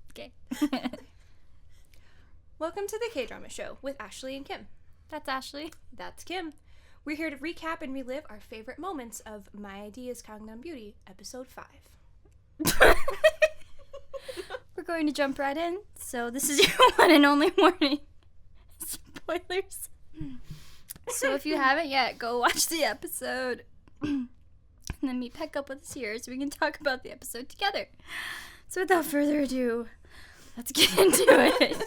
Okay. Welcome to the KDrama Show with Ashley and Kim. That's Ashley. That's Kim. We're here to recap and relive our favorite moments of My ID Is Gangnam Beauty, episode 5. We're going to jump right in. So this is your one and only warning. Spoilers. So if you haven't yet, go watch the episode. And then meet back up with us here so we can talk about the episode together. So without further ado, let's get into it.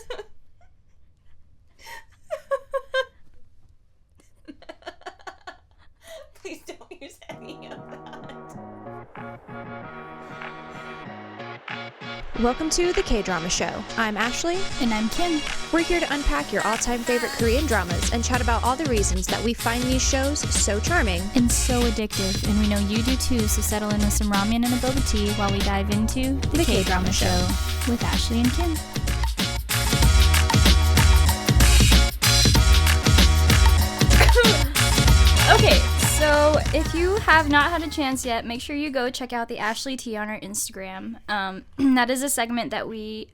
Please don't use any of that. Welcome to the K-Drama Show. I'm Ashley. And I'm Kim. We're here to unpack your all-time favorite Korean dramas and chat about all the reasons that we find these shows so charming. And so addictive. And we know you do too, so settle in with some ramen and a boba tea while we dive into the K-Drama Show with Ashley and Kim. Okay, so if you have not had a chance yet, make sure you go check out the Ashley T on our Instagram. That is a segment that we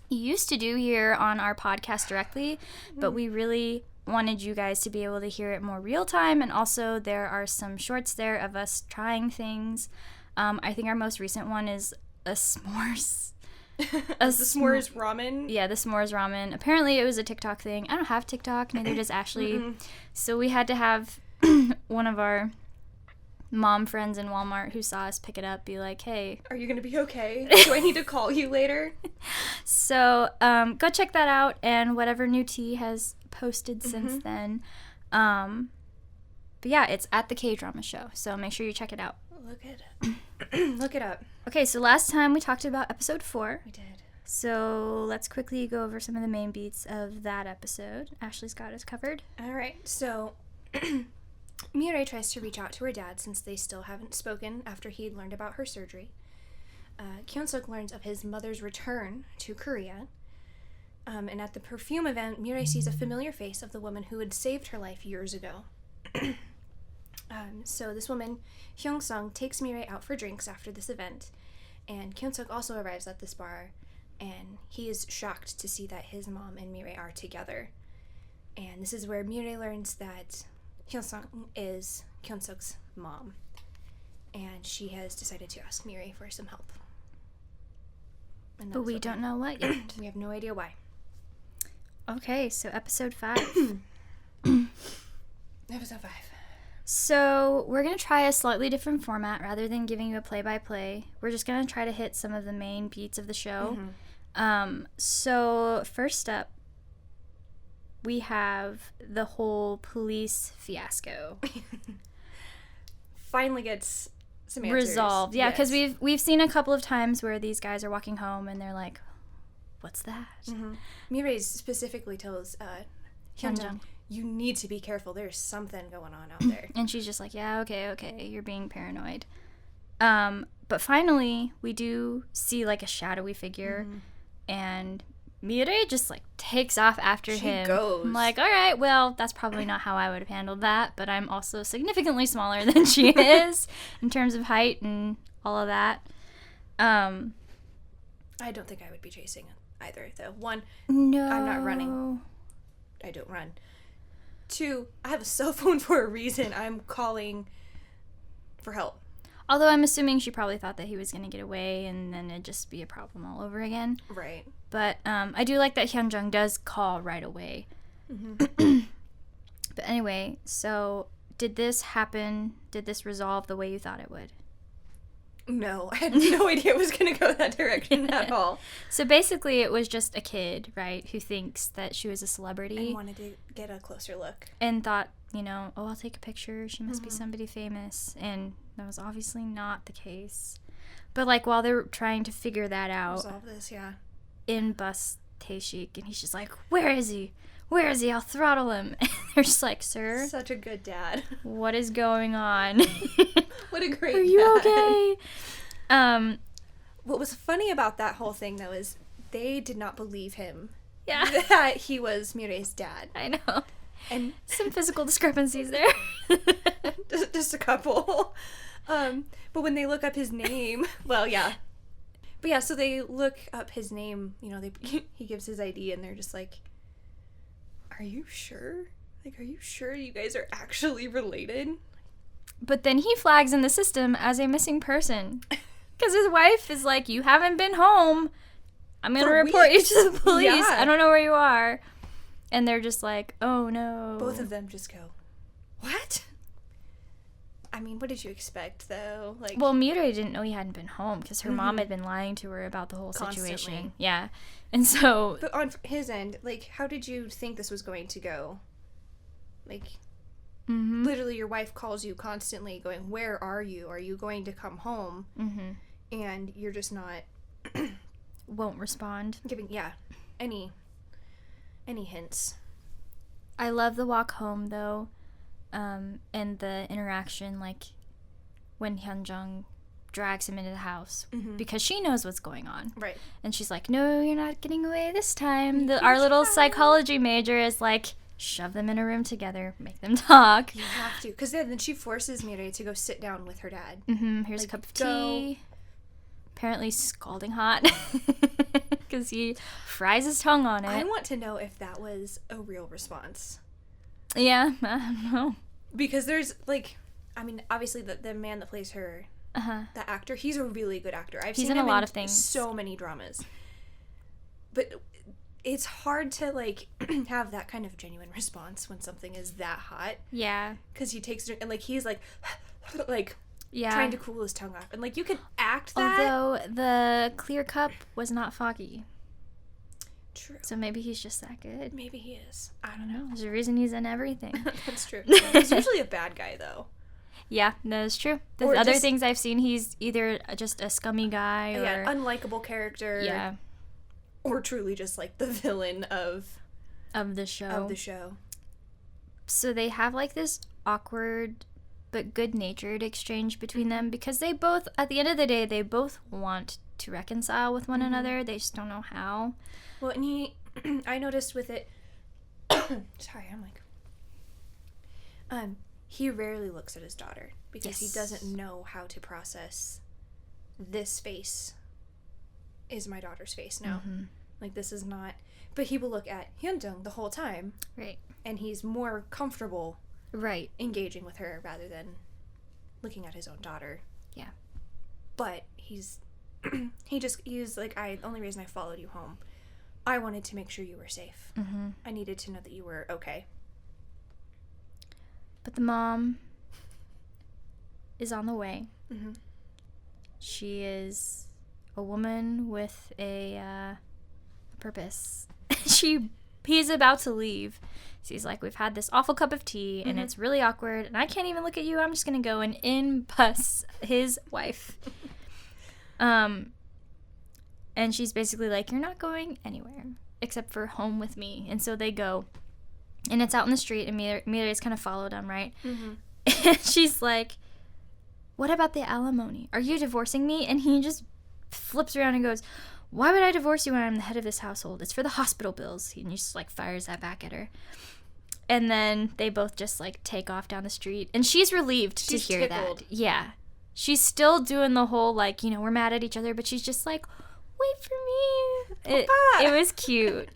used to do here on our podcast directly, but we really wanted you guys to be able to hear it more real time, and also there are some shorts there of us trying things. I think our most recent one is a s'mores. The s'mores ramen? Yeah, the s'mores ramen. Apparently it was a TikTok thing. I don't have TikTok, neither does Ashley. So we had to have one of our mom friends in Walmart who saw us pick it up be like, hey. Are you going to be okay? Do I need to call you later? So go check that out, and whatever new tea has posted since then. But yeah, it's at the K-Drama Show, so make sure you check it out. Look it up. Look it up. Okay, so last time we talked about episode 4. We did. So let's quickly go over some of the main beats of that episode. Ashley's got us covered. All right, so MiRae tries to reach out to her dad since they still haven't spoken after he'd learned about her surgery. KyungSeok learns of his mother's return to Korea. And at the perfume event, MiRae sees a familiar face of the woman who had saved her life years ago. So this woman, HyunJung, takes MiRae out for drinks after this event, and KyungSeok also arrives at this bar, and he is shocked to see that his mom and MiRae are together. And this is where MiRae learns that HyunJung is KyungSeok's mom, and she has decided to ask MiRae for some help. But we don't know what yet. We have no idea why. Okay, so episode 5. Episode 5. So we're going to try a slightly different format. Rather than giving you a play-by-play, we're just going to try to hit some of the main beats of the show. So first up, we have the whole police fiasco. Finally gets some answers. Resolved. Yeah, because yes. we've seen a couple of times where these guys are walking home and they're like, what's that? MiRae specifically tells HyunJung, you need to be careful. There's something going on out there. And she's just like, yeah, okay, you're being paranoid. But finally, we do see like a shadowy figure, and MiRae just like takes off after him. She goes. I'm like, all right, well, that's probably not how I would have handled that, but I'm also significantly smaller than she is in terms of height and all of that. I don't think I would be chasing either, though. One, no, I'm not running. I don't run. 2, I have a cell phone for a reason. I'm calling for help. Although I'm assuming she probably thought that he was going to get away and then it'd just be a problem all over again. Right. But I do like that HyunJung does call right away. But anyway, so did this happen? Did this resolve the way you thought it would? No, I had no idea it was going to go that direction at all. So basically it was just a kid, right, who thinks that she was a celebrity. And wanted to get a closer look. And thought, you know, oh, I'll take a picture. She must be somebody famous. And that was obviously not the case. But, like, while they're trying to figure that out. Resolve this, yeah. In busts Tae-shik, and he's just like, where is he? Where is he? I'll throttle him. And they're just like, sir. Such a good dad. What is going on? What a great Are you dad. okay? What was funny about that whole thing, though, is they did not believe him. Yeah. That he was MiRae's dad. I know. And some physical discrepancies there. just a couple. But when they look up his name, well, yeah. But yeah, so they look up his name, you know, he gives his ID and they're just like, are you sure? Like, are you sure you guys are actually related? But then he flags in the system as a missing person. Because his wife is like, you haven't been home. I'm going to report you to the police. Yeah. I don't know where you are. And they're just like, oh no. Both of them just go, what? I mean, what did you expect, though? Like, well, MiRae didn't know he hadn't been home because her mom had been lying to her about the whole constantly. situation. Yeah. And so... But on his end, like, how did you think this was going to go? Like, literally your wife calls you constantly going, where are you? Are you going to come home? And you're just not... won't respond. Giving, any hints. I love the walk home, though. And the interaction, like, when HyunJung drags him into the house because she knows what's going on. Right. And she's like, no, you're not getting away this time. Our little psychology major is like, shove them in a room together, make them talk. You have to. Because then she forces MiRae to go sit down with her dad. Here's like, a cup of tea. Apparently scalding hot because he fries his tongue on it. I want to know if that was a real response. Yeah, I don't know. Because there's, like, I mean, obviously the man that plays her, the actor, he's a really good actor. I've seen him in a lot of things. So many dramas. But it's hard to, like, have that kind of genuine response when something is that hot. Yeah. Because he takes it, and, like, he's, like, yeah, trying to cool his tongue off. And, like, you can act that. Although the clear cup was not foggy. True. So maybe he's just that good. Maybe he is. I don't know. There's a reason he's in everything. That's true. He's usually a bad guy, though. Yeah, that is true. The Or other just- things I've seen, he's either just a scummy guy or... Yeah, unlikable character. Yeah. Or truly just, like, the villain of the show. So they have, like, this awkward but good-natured exchange between them because they both, at the end of the day, they both want to reconcile with one another. They just don't know how. Well, and I noticed with it, sorry, I'm like, he rarely looks at his daughter because he doesn't know how to process this face is my daughter's face now. Like, this is not, but he will look at HyunJung the whole time. Right. And he's more comfortable Right. engaging with her rather than looking at his own daughter. Yeah. But he's like, the only reason I followed you home, I wanted to make sure you were safe. I needed to know that you were okay. But the mom is on the way. She is a woman with a purpose. He's about to leave. He's like, we've had this awful cup of tea, and it's really awkward, and I can't even look at you. I'm just going to go and in-bus his wife. And she's basically like, you're not going anywhere except for home with me. And so they go. And it's out in the street, and MiRae's kind of followed them, right? And she's like, what about the alimony? Are you divorcing me? And he just flips around and goes, why would I divorce you when I'm the head of this household? It's for the hospital bills. And he just, like, fires that back at her. And then they both just, like, take off down the street. And she's relieved to hear that. Yeah. She's still doing the whole, like, you know, we're mad at each other, but she's just like, wait for me. It was cute.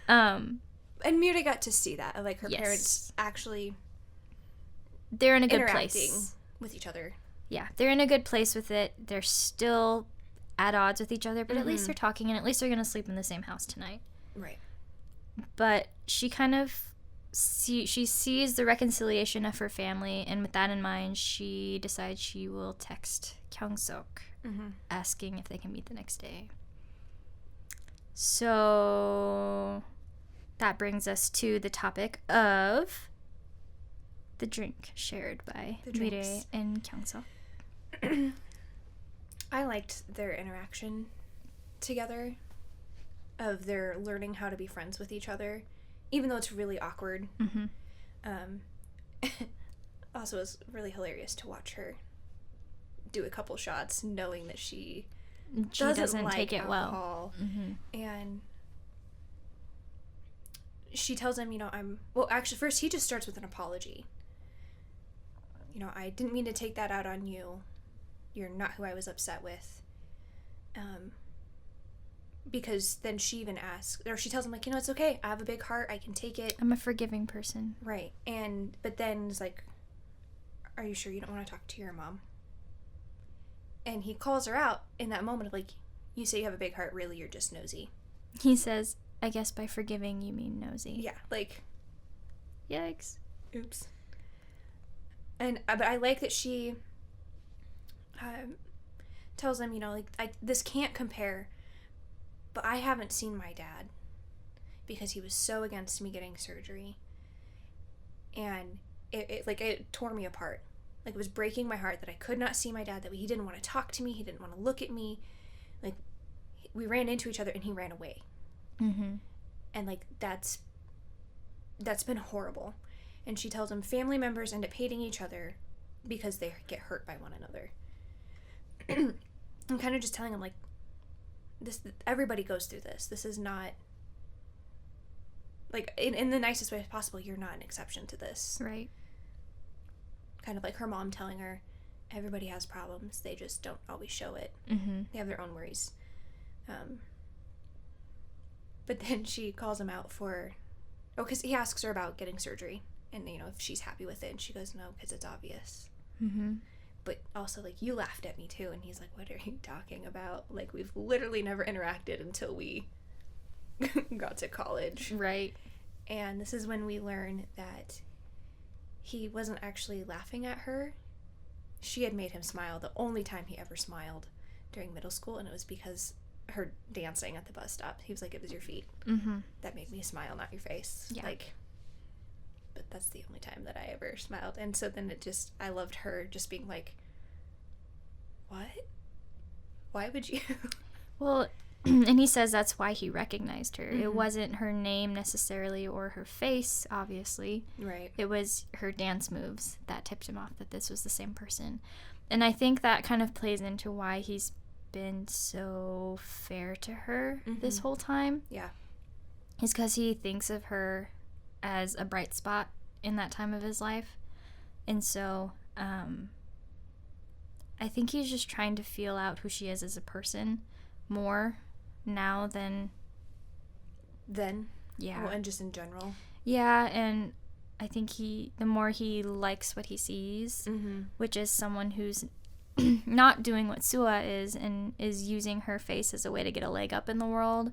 And MiRae got to see that, like, her parents actually they're in a good interacting place with each other. Yeah, they're in a good place with it. They're still at odds with each other, but at least they're talking, and at least they're going to sleep in the same house tonight. Right. But she kind of she sees the reconciliation of her family, and with that in mind, she decides she will text KyungSeok asking if they can meet the next day. So that brings us to the topic of the drink shared by MiRae and KyungSeok. I liked their interaction together, of their learning how to be friends with each other, even though it's really awkward. Also, it was really hilarious to watch her do a couple shots, knowing that she doesn't like take it alcohol. And she tells him, you know, actually, first he just starts with an apology. You know, I didn't mean to take that out on you. you're not who I was upset with. Because then she even asks, or she tells him, like, it's okay. I have a big heart. I can take it. I'm a forgiving person. Right. But then it's like, are you sure you don't want to talk to your mom? And he calls her out in that moment of, like, you say you have a big heart. Really, you're just nosy. He says, I guess by forgiving you mean nosy. Yeah. Like. Yikes. Oops. But I like that she tells him, this can't compare, but I haven't seen my dad because he was so against me getting surgery. And it tore me apart. Like, it was breaking my heart that I could not see my dad, that he didn't want to talk to me, he didn't want to look at me. Like, we ran into each other and he ran away. Mm-hmm. And, like, that's been horrible. And she tells him family members end up hating each other because they get hurt by one another. I'm kind of just telling him, like, everybody goes through this. This is not, like, in the nicest way possible, you're not an exception to this. Right. Kind of like her mom telling her, everybody has problems. They just don't always show it. Mm-hmm. They have their own worries. But then she calls him out for, because he asks her about getting surgery. And, if she's happy with it. And she goes, no, because it's obvious. Mm-hmm. But also, like, you laughed at me, too. And he's like, what are you talking about? Like, we've literally never interacted until we got to college. Right. And this is when we learn that he wasn't actually laughing at her. She had made him smile the only time he ever smiled during middle school. And it was because her dancing at the bus stop. He was like, it was your feet. Mm-hmm. That made me smile, not your face. Yeah. Like, but that's the only time that I ever smiled. And so then I loved her just being like, what? Why would you? Well, and he says that's why he recognized her. Mm-hmm. It wasn't her name necessarily or her face, obviously. Right. It was her dance moves that tipped him off that this was the same person. And I think that kind of plays into why he's been so fair to her this whole time. Yeah. Is because he thinks of her as a bright spot in that time of his life. And so I think he's just trying to feel out who she is as a person more now than then. Yeah. Well, and just in general. Yeah, and I think the more he likes what he sees, which is someone who's not doing what Sua is and is using her face as a way to get a leg up in the world,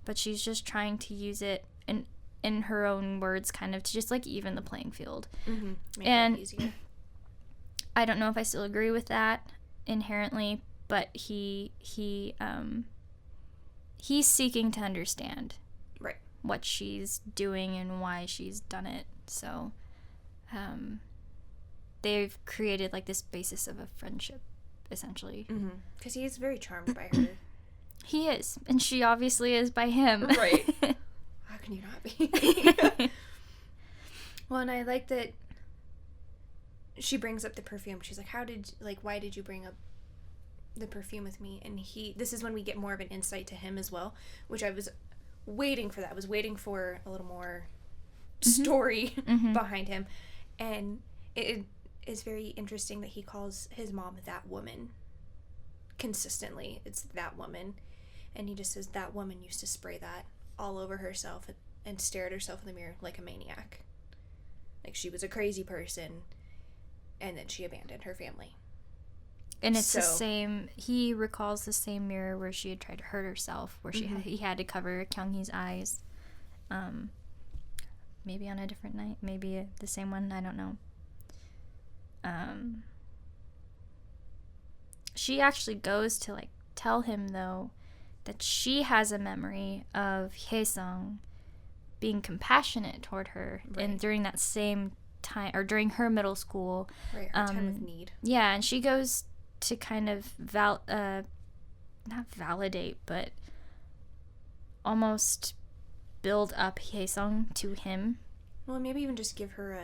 but she's just trying to use it in her own words, kind of to just like even the playing field. Make and it easier. I don't know if I still agree with that inherently, but he's seeking to understand right what she's doing and why she's done it. So they've created like this basis of a friendship, essentially. Because he is very charmed by her. He is, and she obviously is by him. Right. How can you not be? Well, and I like that she brings up the perfume. She's like, why did you bring up the perfume with me? And this is when we get more of an insight to him as well, which I was waiting for that. I was waiting for a little more story behind him. And it is very interesting that he calls his mom that woman consistently. It's that woman. And he just says, that woman used to spray that all over herself and stare at herself in the mirror like a maniac. Like she was a crazy person, and then she abandoned her family. And it's the same, he recalls the same mirror where she had tried to hurt herself, where he had to cover Kyung-hee's eyes. Maybe on a different night, maybe the same one, I don't know. She actually goes to like tell him though that she has a memory of Haesung being compassionate toward her, and during that same time, or during her middle school, right, her time of need. Yeah, and she goes to kind of not validate, but almost build up Haesung to him. Well, maybe even just give her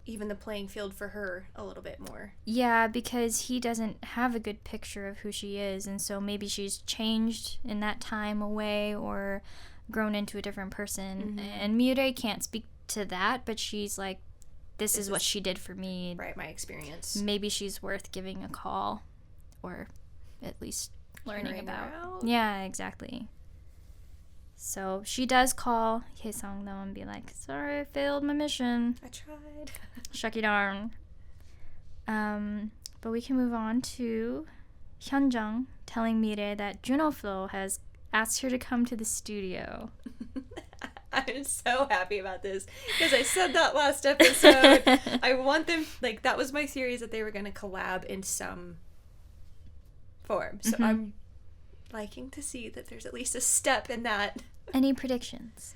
even the playing field for her a little bit more. Yeah, because he doesn't have a good picture of who she is, and so maybe she's changed in that time away or grown into a different person. And MiRae can't speak to that, but she's like, this is what she did for me. Right, my experience. Maybe she's worth giving a call, or at least learning about. Yeah, exactly. So she does call Hye-sung though and be like, sorry, I failed my mission. I tried. Shucky darn. But we can move on to HyunJung telling MiRae that JunoFlo has asked her to come to the studio. I'm so happy about this because I said that last episode. I want them, like, that was my theory, that they were going to collab in some form. So I'm liking to see that there's at least a step in that. Any predictions?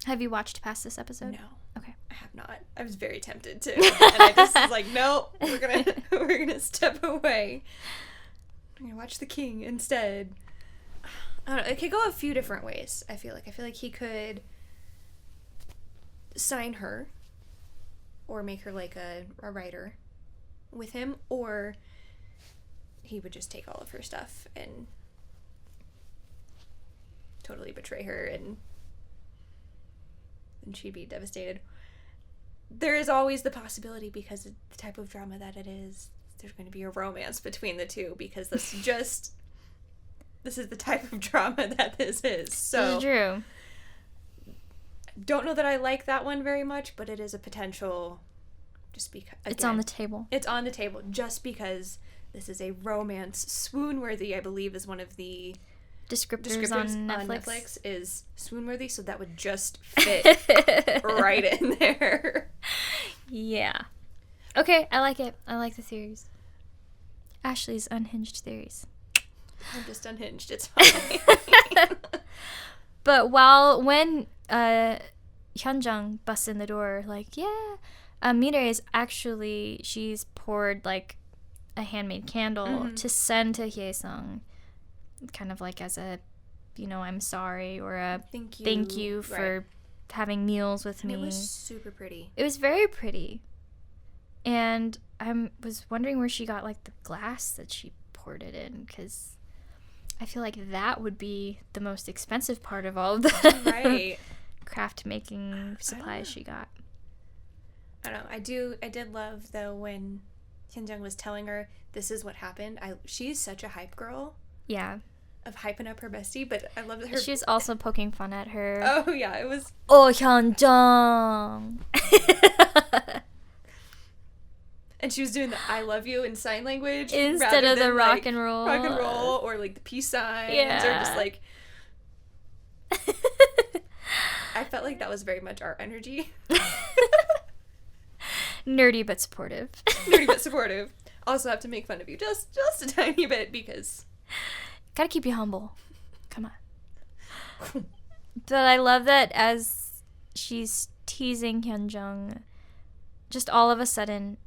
Have you watched past this episode? No. Okay. I have not. I was very tempted to. And I just was like, nope, we're gonna step away. I'm gonna watch The King instead. I don't know. It could go a few different ways, I feel like he could sign her or make her like a writer with him, or he would just take all of her stuff and totally betray her and she'd be devastated. There is always the possibility, because of the type of drama that it is, there's going to be a romance between the two, because this is the type of drama that this is. So It's true. Don't know that I like that one very much, but it is a potential, just because It's on the table. It's on the table just because this is a romance. Swoon-worthy, I believe, is one of the Descriptors on Netflix. Is swoon-worthy, so that would just fit right in there. Yeah. Okay, I like it. I like the theories. Ashley's unhinged theories. I'm just unhinged. It's fine. But when HyunJung busts in the door, like, yeah, MiRae is actually, she's poured, like, a handmade candle to send to Hye-sung, kind of like as a, I'm sorry, or a thank you for having meals with me. It was super pretty. It was very pretty. And I was wondering where she got, like, the glass that she poured it in, because I feel like that would be the most expensive part of all of the craft making supplies she got. I don't know. I did love, though, when HyunJung was telling her this is what happened. She's such a hype girl. Yeah. Of hyping up her bestie, but I love that her... She was also poking fun at her. Oh, yeah, it was... Oh, HyunJung! And she was doing the I love you in sign language. Instead of the rock and roll. Rock and roll, or like the peace signs, or just like... I felt like that was very much our energy. Nerdy but supportive. Nerdy but supportive. Also have to make fun of you just a tiny bit, because... Gotta keep you humble. Come on. But I love that as she's teasing HyunJung, just all of a sudden,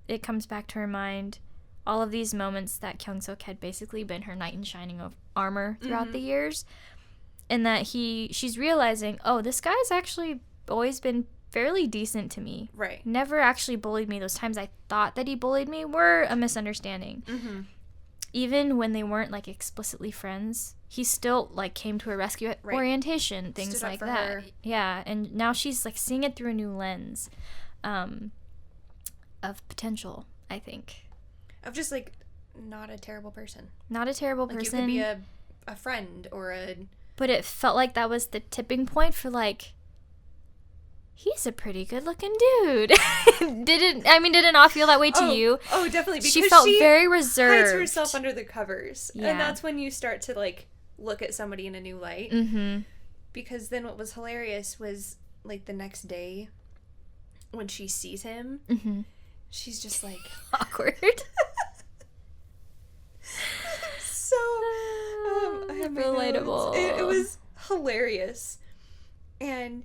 it comes back to her mind all of these moments that KyungSeok had basically been her knight in shining armor throughout the years. And that she's realizing, oh, this guy's actually always been fairly decent to me. Right. Never actually bullied me. Those times I thought that he bullied me were a misunderstanding. Mm-hmm. Even when they weren't, like, explicitly friends, he still, like, came to her rescue at orientation, things Stood up like for that. her. Yeah, and now she's, like, seeing it through a new lens of potential, I think. Of just, like, not a terrible person. Not a terrible like, person. You could be a friend or a... But it felt like that was the tipping point for, like, he's a pretty good-looking dude. Did it not feel that way to you? Oh, definitely. Because she felt very reserved. Hides herself under the covers. Yeah. And that's when you start to, like, look at somebody in a new light. Mm-hmm. Because then what was hilarious was, like, the next day when she sees him, she's just, like... Awkward. So... I have my relatable. Notes. It was hilarious. And...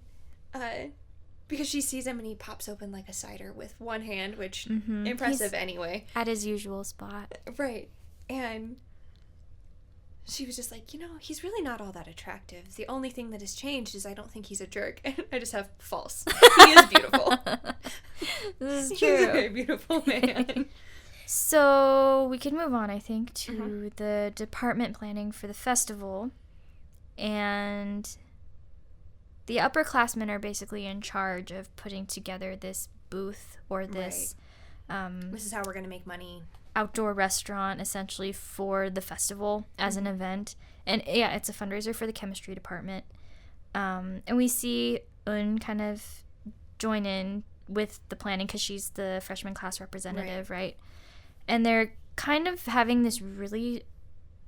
because she sees him and he pops open like a cider with one hand, which impressive anyway. At his usual spot. Right. And she was just like, he's really not all that attractive. The only thing that has changed is I don't think he's a jerk. And I just have false. He is beautiful. This is true. He's a very beautiful man. So we can move on, I think, to the department planning for the festival. And the upperclassmen are basically in charge of putting together this booth or this this is how we're going to make money. Outdoor restaurant essentially for the festival as an event. And yeah, it's a fundraiser for the chemistry department. And we see Un kind of join in with the planning because she's the freshman class representative, right? And they're kind of having this really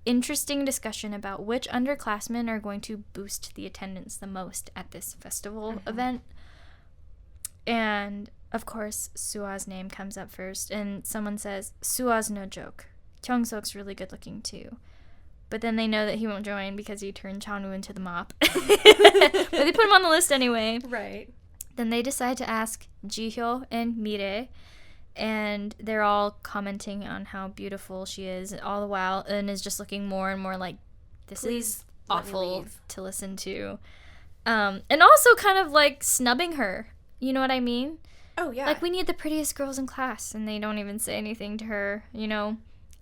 interesting discussion about which underclassmen are going to boost the attendance the most at this festival event. And of course, Sua's name comes up first, and someone says, Sua's no joke. KyungSeok's really good looking too. But then they know that he won't join because he turned Chanwoo into the mop. But they put him on the list anyway. Right. Then they decide to ask JiHyo and MiRae, and they're all commenting on how beautiful she is all the while, and is just looking more and more like, this is awful to listen to. And also kind of like snubbing her. You know what I mean? Oh, yeah. Like, we need the prettiest girls in class, and they don't even say anything to her, you know?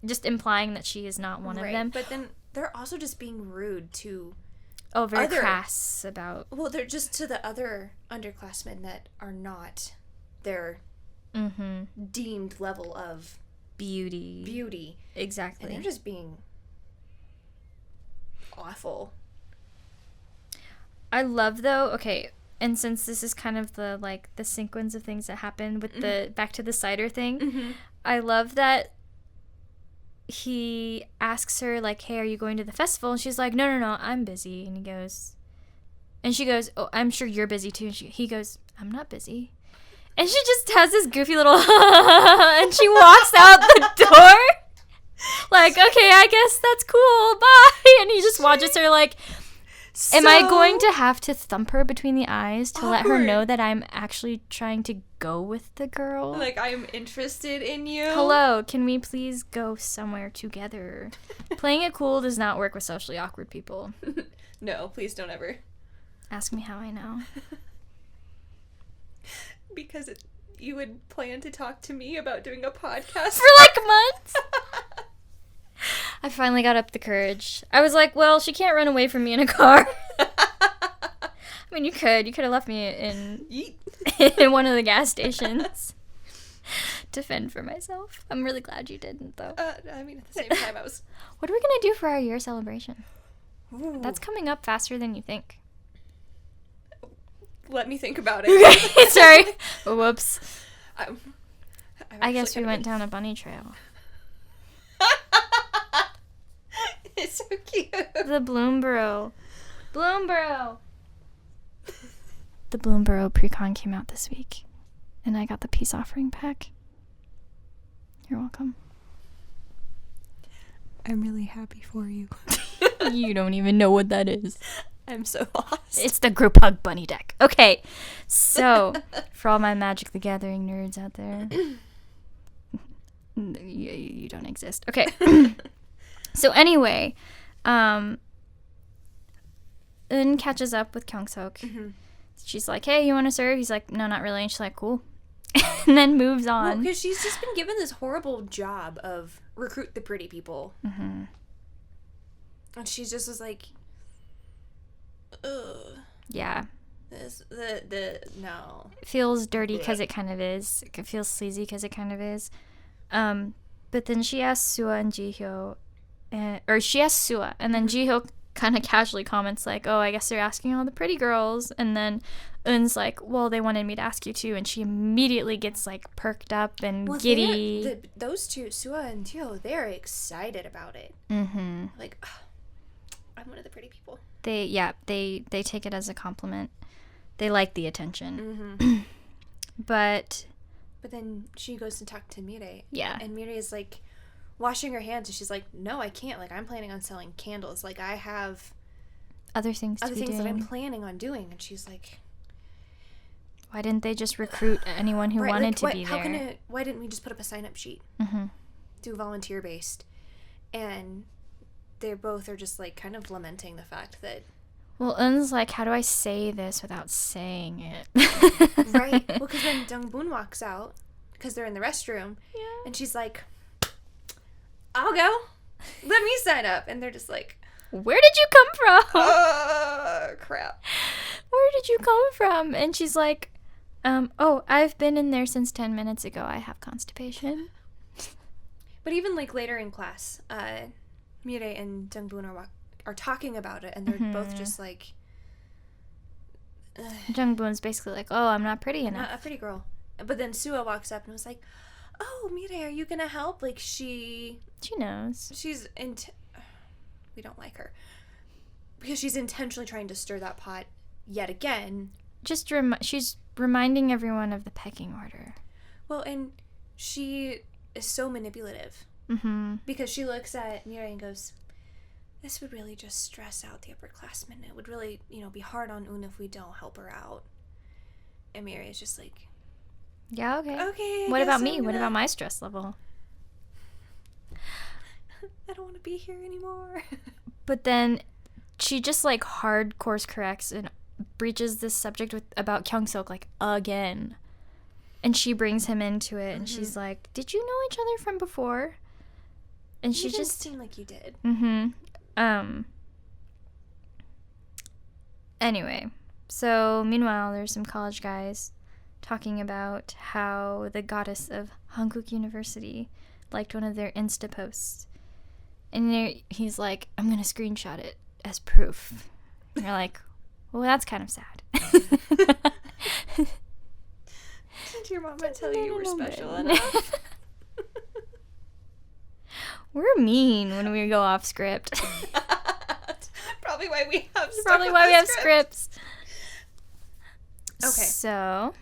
Just implying that she is not one of them. But then they're also just being rude to... Oh, very crass about... Well, they're just to the other underclassmen that are not their deemed level of... Beauty. Exactly. And they're just being awful. I love, though... Okay, and since this is kind of the, like, the sequence of things that happened with the... Back to the cider thing. I love that he asks her, like, hey, are you going to the festival? And she's like, no, I'm busy. And he goes... And she goes, oh, I'm sure you're busy, too. And he goes, I'm not busy. And she just has this goofy little... and she walks out the door. Like, okay, I guess that's cool. Bye. And he just watches her, like... Am I going to have to thump her between the eyes to let her know that I'm actually trying to go with the girl? Like, I'm interested in you. Hello, can we please go somewhere together? Playing it cool does not work with socially awkward people. No, please don't ever. Ask me how I know. Because you would plan to talk to me about doing a podcast. For like months? I finally got up the courage. I was like, well, she can't run away from me in a car. I mean, you could. You could have left me in one of the gas stations to fend for myself. I'm really glad you didn't, though. I mean, at the same time, I was... What are we going to do for our year celebration? Ooh. That's coming up faster than you think. Let me think about it. Sorry. Whoops. I guess we went down a bunny trail. It's so cute. The Bloomborough. The Bloomborough pre-con came out this week, and I got the peace offering pack. You're welcome. I'm really happy for you. You don't even know what that is. I'm so lost. It's the group hug bunny deck. Okay, so for all my Magic the Gathering nerds out there, you don't exist. Okay. So anyway, Un catches up with KyungSeok. She's like, hey, you want to serve? He's like, no, not really. And she's like, cool. And then moves on. Well, because she's just been given this horrible job of recruit the pretty people. And she just was like, ugh. Yeah. No. It feels dirty because it kind of is. It feels sleazy because it kind of is. But then she asks Sua and JiHyo, or she asks Sua, and then JiHyo kind of casually comments like, oh, I guess they're asking all the pretty girls. And then Un's like, well, they wanted me to ask you too. And she immediately gets like perked up and giddy. Those two, Sua and JiHyo, they're excited about it. Like, oh, I'm one of the pretty people. They take it as a compliment. They like the attention. But then she goes to talk to MiRae. Yeah. And MiRae is like washing her hands, and she's like, no, I can't. Like, I'm planning on selling candles. Like, I have other things that I'm planning on doing. And she's like, why didn't they just recruit anyone who wanted to be there? Why didn't we just put up a sign-up sheet? Do volunteer-based. And they both are just like kind of lamenting the fact that, well, Un's like, how do I say this without saying it? Right. Well, because then Dongboon walks out because they're in the restroom. Yeah. And she's like, I'll go. Let me sign up. And they're just like, where did you come from? Crap. Where did you come from? And she's like, oh, I've been in there since 10 minutes ago. I have constipation. But even, like, later in class, MiRae and Jungboon are talking about it, and they're both just like... Jungboon's basically like, oh, I'm not pretty enough. Not a pretty girl. But then Suha walks up and was like, oh, MiRae, are you gonna help? Like, She knows. She's... we don't like her. Because she's intentionally trying to stir that pot yet again. Just she's reminding everyone of the pecking order. Well, and she is so manipulative. Because she looks at MiRae and goes, this would really just stress out the upperclassmen. It would really, be hard on Un if we don't help her out. And MiRae is just like, yeah, okay. Okay. What about me? What about my stress level? I don't want to be here anymore. But then she just like hard course corrects and breaches this subject about KyungSeok like again. And she brings him into it and she's like, did you know each other from before? And she just seemed like you did. Anyway, so meanwhile there's some college guys talking about how the goddess of Hankuk University liked one of their Insta posts. And he's like, I'm going to screenshot it as proof. And you're like, well, that's kind of sad. Did your mama tell you were special enough? We're mean when we go off script. Probably why we have scripts. Okay. So.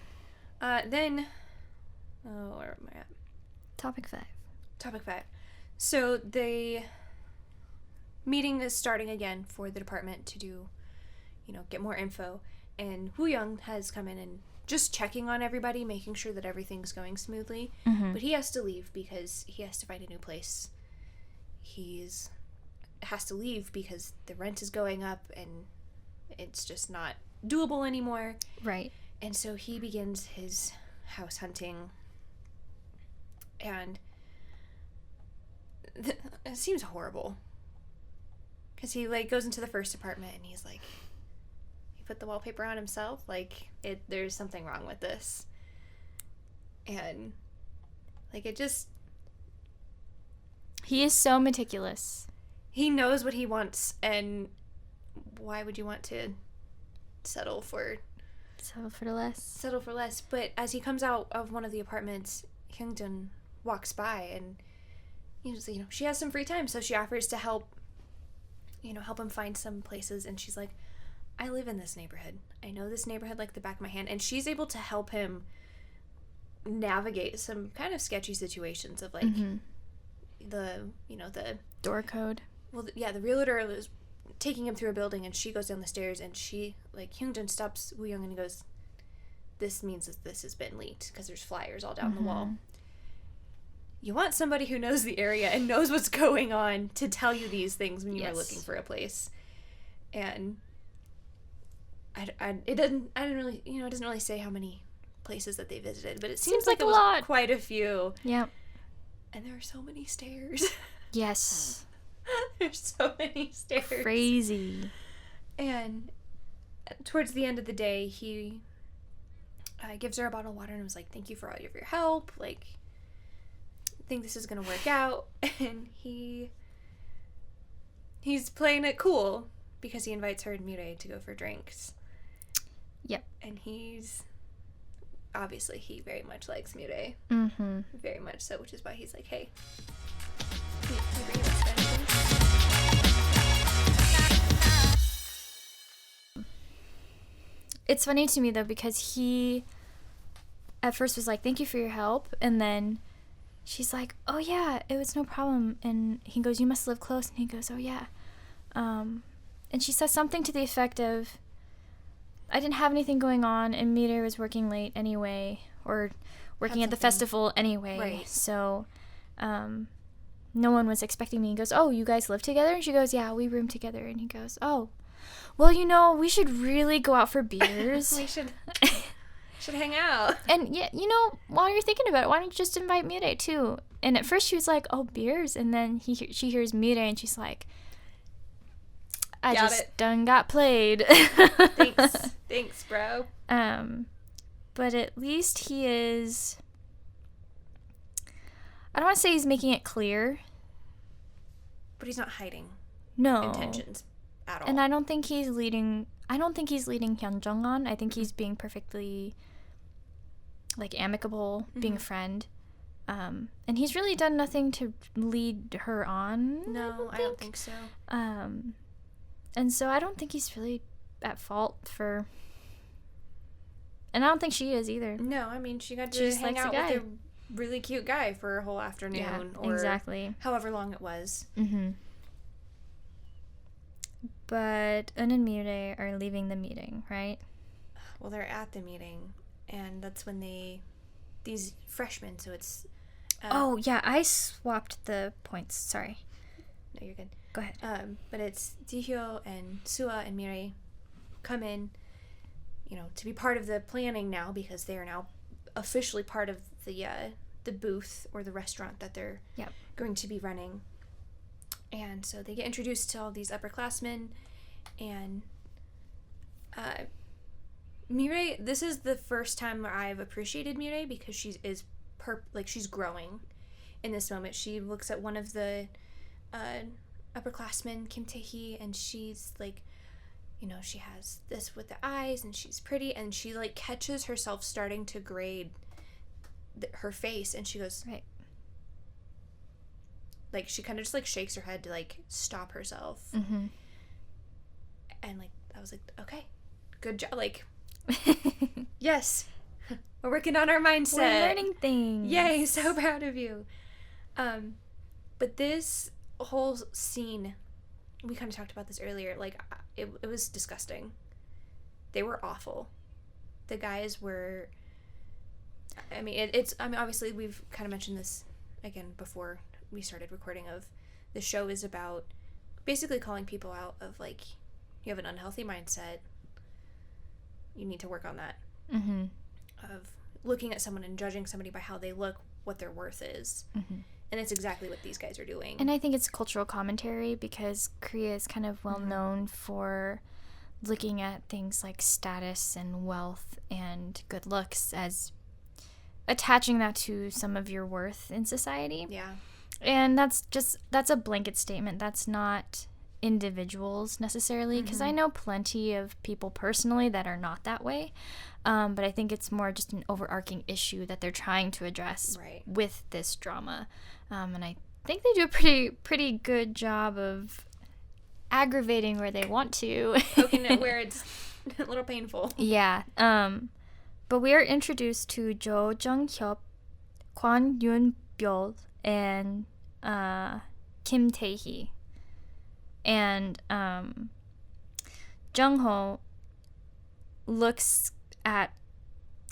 Then. Oh, where am I at? Topic 5. So the meeting is starting again for the department to do, get more info. And HyunJung has come in and just checking on everybody, making sure that everything's going smoothly. But he has to leave because he has to find a new place. Has to leave because the rent is going up and it's just not doable anymore. Right. And so he begins his house hunting. And it seems horrible. Because he, goes into the first apartment and he's like, he put the wallpaper on himself. There's something wrong with this. And, it just... He is so meticulous. He knows what he wants, and why would you want to settle for less? But as he comes out of one of the apartments, HyunJung walks by, and she has some free time, so she offers to help him find some places, and she's like, I live in this neighborhood. I know this neighborhood like the back of my hand, and she's able to help him navigate some kind of sketchy situations of the door code. Well, yeah, the realtor is taking him through a building, and she goes down the stairs, and she, HyunJung stops Woo-young and goes, this means that this has been leaked, because there's flyers all down the wall. You want somebody who knows the area and knows what's going on to tell you these things when you are looking for a place. And it doesn't really say how many places that they visited, but it seems like it was lot. Quite a few. Yep. And there are so many stairs. Yes. There's so many stairs. Crazy. And towards the end of the day, he gives her a bottle of water and was like, thank you for all of your help. I think this is going to work out. And he's playing it cool because he invites her and MiRae to go for drinks. Yep. And obviously, he very much likes MiRae. Very much so, which is why he's like, hey, can you bring this friend, please? It's funny to me, though, because he at first was like, thank you for your help. And then she's like, oh, yeah, it was no problem. And he goes, you must live close. And he goes, oh, yeah. And she says something to the effect of, I didn't have anything going on, and MiRae was working late anyway, or working at the festival anyway. Right. So no one was expecting me. He goes, oh, you guys live together? And she goes, yeah, we room together. And he goes, oh, well, we should really go out for beers. We should hang out. And, yeah, while you're thinking about it, why don't you just invite MiRae, too? And at first she was like, oh, beers? And then she hears MiRae, and she's like, I Got just it. done got played. Thanks, bro. But at least he is, I don't want to say he's making it clear. But he's not hiding No. intentions at all. And I don't think he's leading HyunJung on. I think he's being perfectly, like, amicable, being a friend. And he's really done nothing to lead her on. No, I don't think so. And so I don't think he's really at fault for... And I don't think she is either. No, I mean, she got She to just hang likes out the guy. with a really cute guy for a whole afternoon. Yeah, or exactly. however long it was. Mm-hmm. But Un and MiRae are leaving the meeting, right? Well, they're at the meeting, and that's when these freshmen, so it's... oh, yeah, I swapped the points. Sorry. No, you're good. Go ahead. But it's Jihyo and Sua and MiRae come in, to be part of the planning now, because they are now officially part of the booth or the restaurant that they're going to be running. And so they get introduced to all these upperclassmen, and MiRae, this is the first time where I've appreciated MiRae, because she's growing in this moment. She looks at one of the upperclassmen, Kim Tae-hee, and she's like, she has this with the eyes, and she's pretty, and she like catches herself starting to grade her face, and she goes, right. Like, she kind of just like shakes her head to like stop herself. Mm-hmm. And like, I was like, okay, good job. Like, yes, we're working on our mindset. We're learning things. Yay, so proud of you. But this whole scene, we kind of talked about this earlier, like, it was disgusting. They were awful. The guys were, I mean, obviously we've kind of mentioned this again before we started recording, of the show is about basically calling people out of, like, you have an unhealthy mindset, you need to work on that. Mm-hmm. Of looking at someone and judging somebody by how they look, what their worth is. Mm-hmm. And it's exactly what these guys are doing. And I think it's cultural commentary, because Korea is kind of well known for looking at things like status and wealth and good looks as attaching that to some of your worth in society. Yeah. And that's a blanket statement. That's not individuals necessarily, because I know plenty of people personally that are not that way. But I think it's more just an overarching issue that they're trying to address with this drama. And I think they do a pretty good job of aggravating where they want to. Poking it where it's a little painful. Yeah. But we are introduced to Jo Jung-hyuk, Kwon Yoon-byul, and Kim Tae-hee. And Jung-ho looks at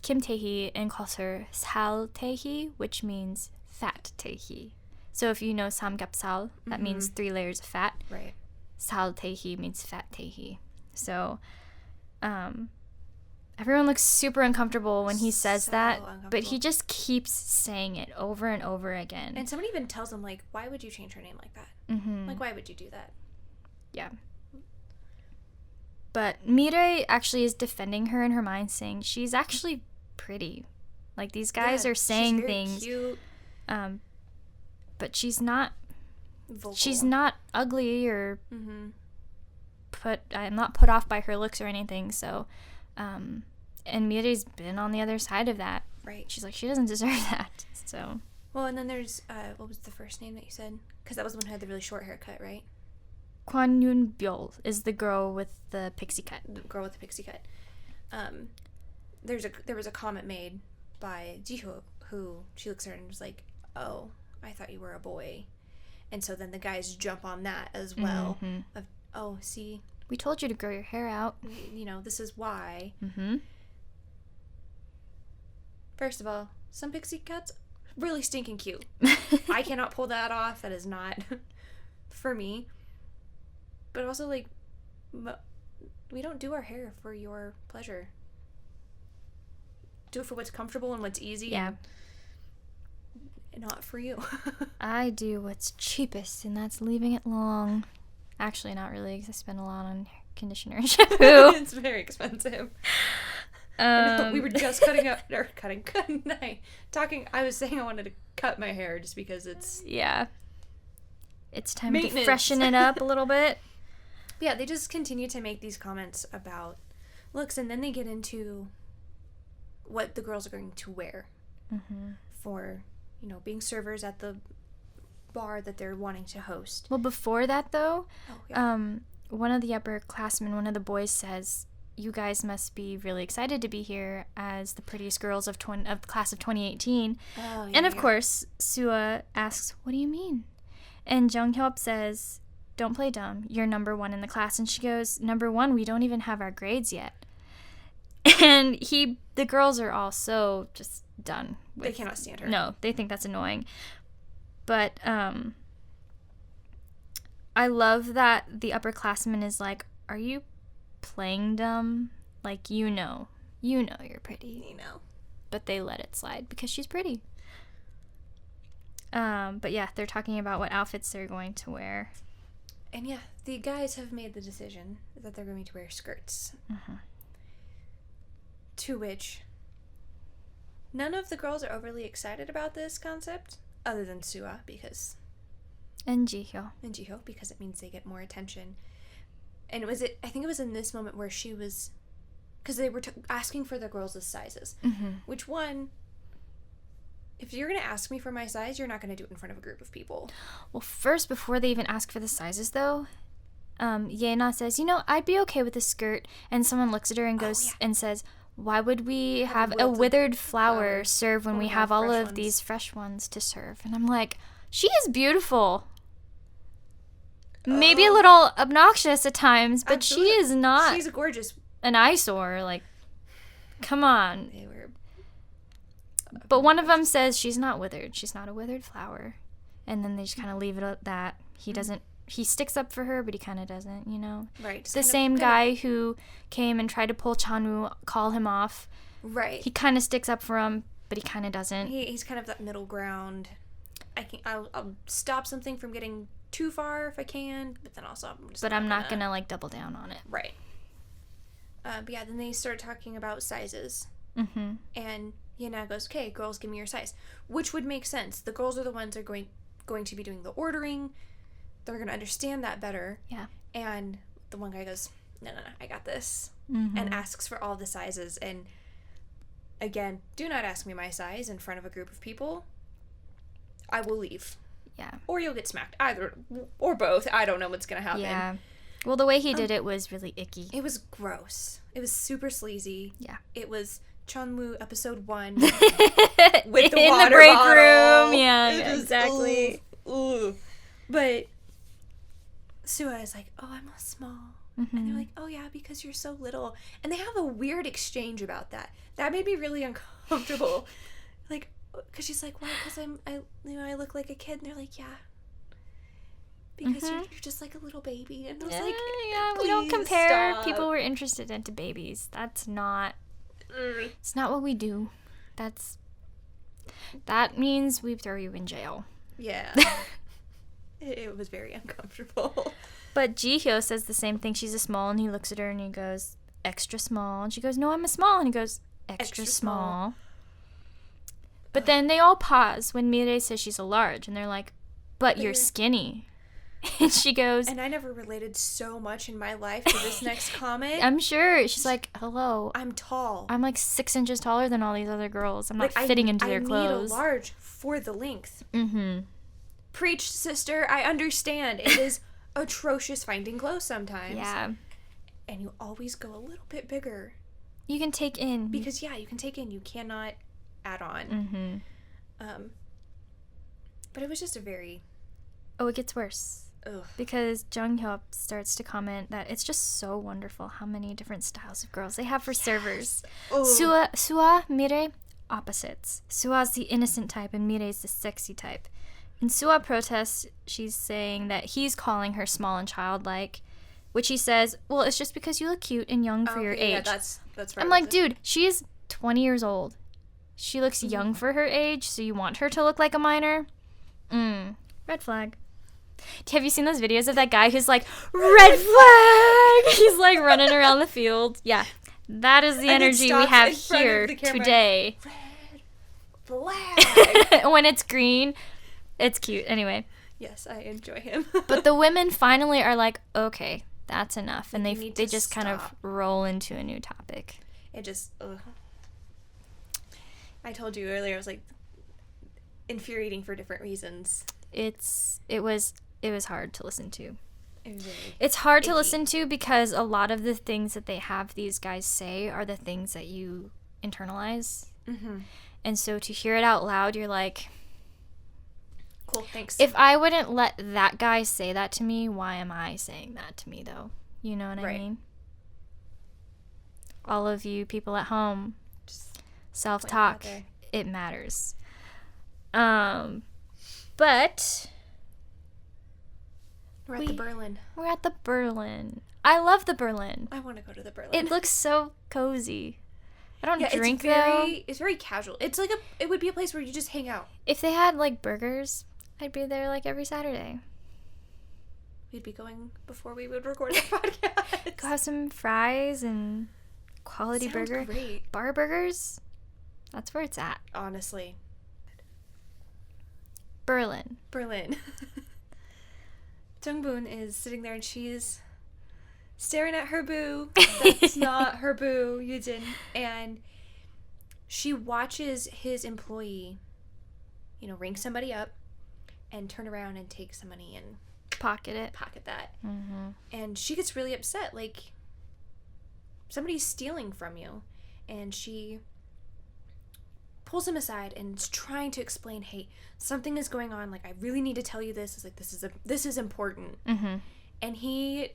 Kim Tae-hee and calls her Sal Tae-hee, which means fat Tae-hee. So if you know samgyeopsal, that means 3 layers of fat. Right. Sal Tae-hee means fat Tae-hee. So everyone looks super uncomfortable when he says that, but he just keeps saying it over and over again. And somebody even tells him, like, why would you change her name like that? Mm-hmm. Like, why would you do that? Yeah. But MiRae actually is defending her in her mind, saying she's actually pretty. Like, these guys are saying she's very things. Cute. But she's not. Vocal. She's not ugly or I'm not put off by her looks or anything. So, and MiRae's been on the other side of that. Right. She's like, she doesn't deserve that. So. Well, and then there's what was the first name that you said? Because that was the one who had the really short haircut, right? Kwon Yoon-byul is the girl with the pixie cut. The girl with the pixie cut. There was a comment made by Jihyo, who she looks at her and was like, "Oh, I thought you were a boy," and so then the guys jump on that as well. Of, oh, see, we told you to grow your hair out. This is why. Mm-hmm. First of all, some pixie cuts really stinking cute. I cannot pull that off. That is not for me. But also, like, we don't do our hair for your pleasure. Do it for what's comfortable and what's easy. Yeah. And not for you. I do what's cheapest, and that's leaving it long. Actually, not really, because I spend a lot on conditioner and shampoo. It's very expensive. We were just talking. I was saying I wanted to cut my hair just because it's... Yeah. It's time to freshen it up a little bit. Yeah, they just continue to make these comments about looks, and then they get into what the girls are going to wear for, being servers at the bar that they're wanting to host. Well, before that, though, one of the upperclassmen, one of the boys says, "You guys must be really excited to be here as the prettiest girls of the class of 2018." And of course, Sua asks, "What do you mean?" And JunoFlo says, "Don't play dumb. You're number one in the class." And she goes, "Number one? We don't even have our grades yet." And the girls are all so just done. They cannot stand her. No, they think that's annoying. But I love that the upperclassman is like, "Are you playing dumb? Like, you know you're pretty." But they let it slide because she's pretty. But yeah, they're talking about what outfits they're going to wear. And yeah, the guys have made the decision that they're going to wear skirts. To which none of the girls are overly excited about this concept, other than Sua, because... And Jihyo, because it means they get more attention. And I think it was in this moment where she was... Because they were asking for the girls' sizes. Which one... If you're going to ask me for my size, you're not going to do it in front of a group of people. Well, first, before they even ask for the sizes, though, Yena says, "I'd be okay with a skirt." And someone looks at her and goes and says, "Why would we have a withered flower serve when we have all of these fresh ones to serve?" And I'm like, she is beautiful. Maybe a little obnoxious at times, but Absolutely. She is not... She's gorgeous. An eyesore. Like, come on. They were... But one of them says she's not withered. She's not a withered flower. And then they just kind of leave it at that. He sticks up for her, but he kind of doesn't, Right. It's the same guy who came and tried to pull Chanwoo, call him off. Right. He kind of sticks up for him, but he kind of doesn't. He's kind of that middle ground. I'll stop something from getting too far if I can, but then also I'm not gonna like double down on it. Right. But yeah, then they start talking about sizes. And Yena goes, "Okay, girls, give me your size," which would make sense. The girls are the ones who are going to be doing the ordering. They're going to understand that better. Yeah. And the one guy goes, no, I got this, and asks for all the sizes. And again, do not ask me my size in front of a group of people. I will leave. Yeah. Or you'll get smacked. Either or both. I don't know what's going to happen. Yeah. Well, the way he did it was really icky. It was gross. It was super sleazy. Yeah. It was Chunwoo episode 1 with the in water the break bottle. Room. Yeah, exactly. Ooh. But Sua is like, "Oh, I'm small." And they're like, "Oh yeah, because you're so little." And they have a weird exchange about that. That made me really uncomfortable. Like, because she's like, "Why? Because I look like a kid." And they're like, "Yeah, because you're just like a little baby." And I was like, "Yeah, we don't compare stop. people we're interested into babies. That's not. It's not what we do. That means we throw you in jail." Yeah. It was very uncomfortable. But Jihyo says the same thing. She's a small, and he looks at her and he goes, "Extra small." And she goes, "No, I'm a small." And he goes, Extra small. But then they all pause when MiRae says she's a large, and they're like, "But you're skinny." And she goes... And I never related so much in my life to this next comment. I'm sure. She's like, "Hello. I'm tall. I'm like 6 inches taller than all these other girls. I'm not fitting into their clothes." I need a large for the length. Preach, sister. I understand. It is atrocious finding clothes sometimes. Yeah. And you always go a little bit bigger. You can take in. Because, you can take in. You cannot add on. But it was just a very... Oh, it gets worse. Ugh. Because JunoFlo starts to comment that it's just so wonderful how many different styles of girls they have for servers. Oh. Sua, MiRae, opposites. Sua's the innocent type and MiRae's the sexy type. And Sua protests. She's saying that he's calling her small and childlike, which he says, "Well, it's just because you look cute and young for your age." Yeah, that's right. I'm like, dude, she is 20 years old. She looks young for her age, so you want her to look like a minor? Red flag. Have you seen those videos of that guy who's like, red flag? He's like running around the field. Yeah. That is the energy we have here today. Red flag. When it's green, it's cute. Anyway. Yes, I enjoy him. But the women finally are like, okay, that's enough. And Like, they just kind of roll into a new topic. It just, ugh. I told you earlier, I was like, infuriating for different reasons. It was hard to listen to. It's hard to listen to because a lot of the things that they have these guys say are the things that you internalize. Mm-hmm. And so to hear it out loud, you're like, cool, thanks. if I wouldn't let that guy say that to me, why am I saying that to me, though? You know what I mean? All of you people at home, just self-talk, it matters. But we're at the Berlin. We're at the Berlin. I love the Berlin. I want to go to the Berlin. It looks so cozy. I don't drink though. It's very casual. It's like it would be a place where you just hang out. If they had like burgers, I'd be there like every Saturday. We'd be going before we would record the podcast. Go have some fries and quality burger. Great. Bar burgers. That's where it's at. Honestly. Berlin. Jungboon is sitting there and she's staring at her boo. That's not her boo, Yujin. And she watches his employee, ring somebody up and turn around and take some money and pocket that. Mm-hmm. And she gets really upset. Like, somebody's stealing from you. And she pulls him aside and is trying to explain, hey, something is going on. Like, I really need to tell you this. It's like, this is important. Mm-hmm. And he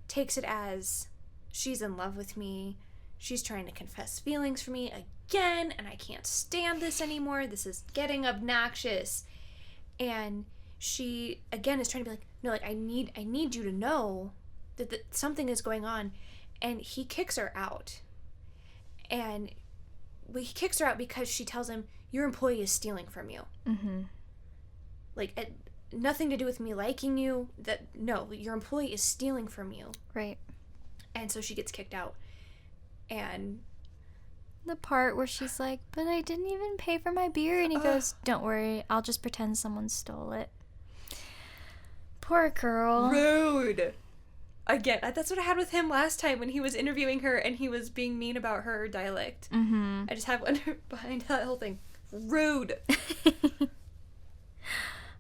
takes it as, she's in love with me. She's trying to confess feelings for me again, and I can't stand this anymore. This is getting obnoxious. And she, again, is trying to be like, no, like, I need you to know that something is going on. And he kicks her out. And he kicks her out because she tells him, your employee is stealing from you. Mm-hmm. Like, nothing to do with me liking you. No, your employee is stealing from you. Right. And so she gets kicked out. And the part where she's like, but I didn't even pay for my beer. And he goes, don't worry, I'll just pretend someone stole it. Poor girl. Rude. Again, that's what I had with him last time when he was interviewing her and he was being mean about her dialect. Mm-hmm. I just have one behind that whole thing. Rude.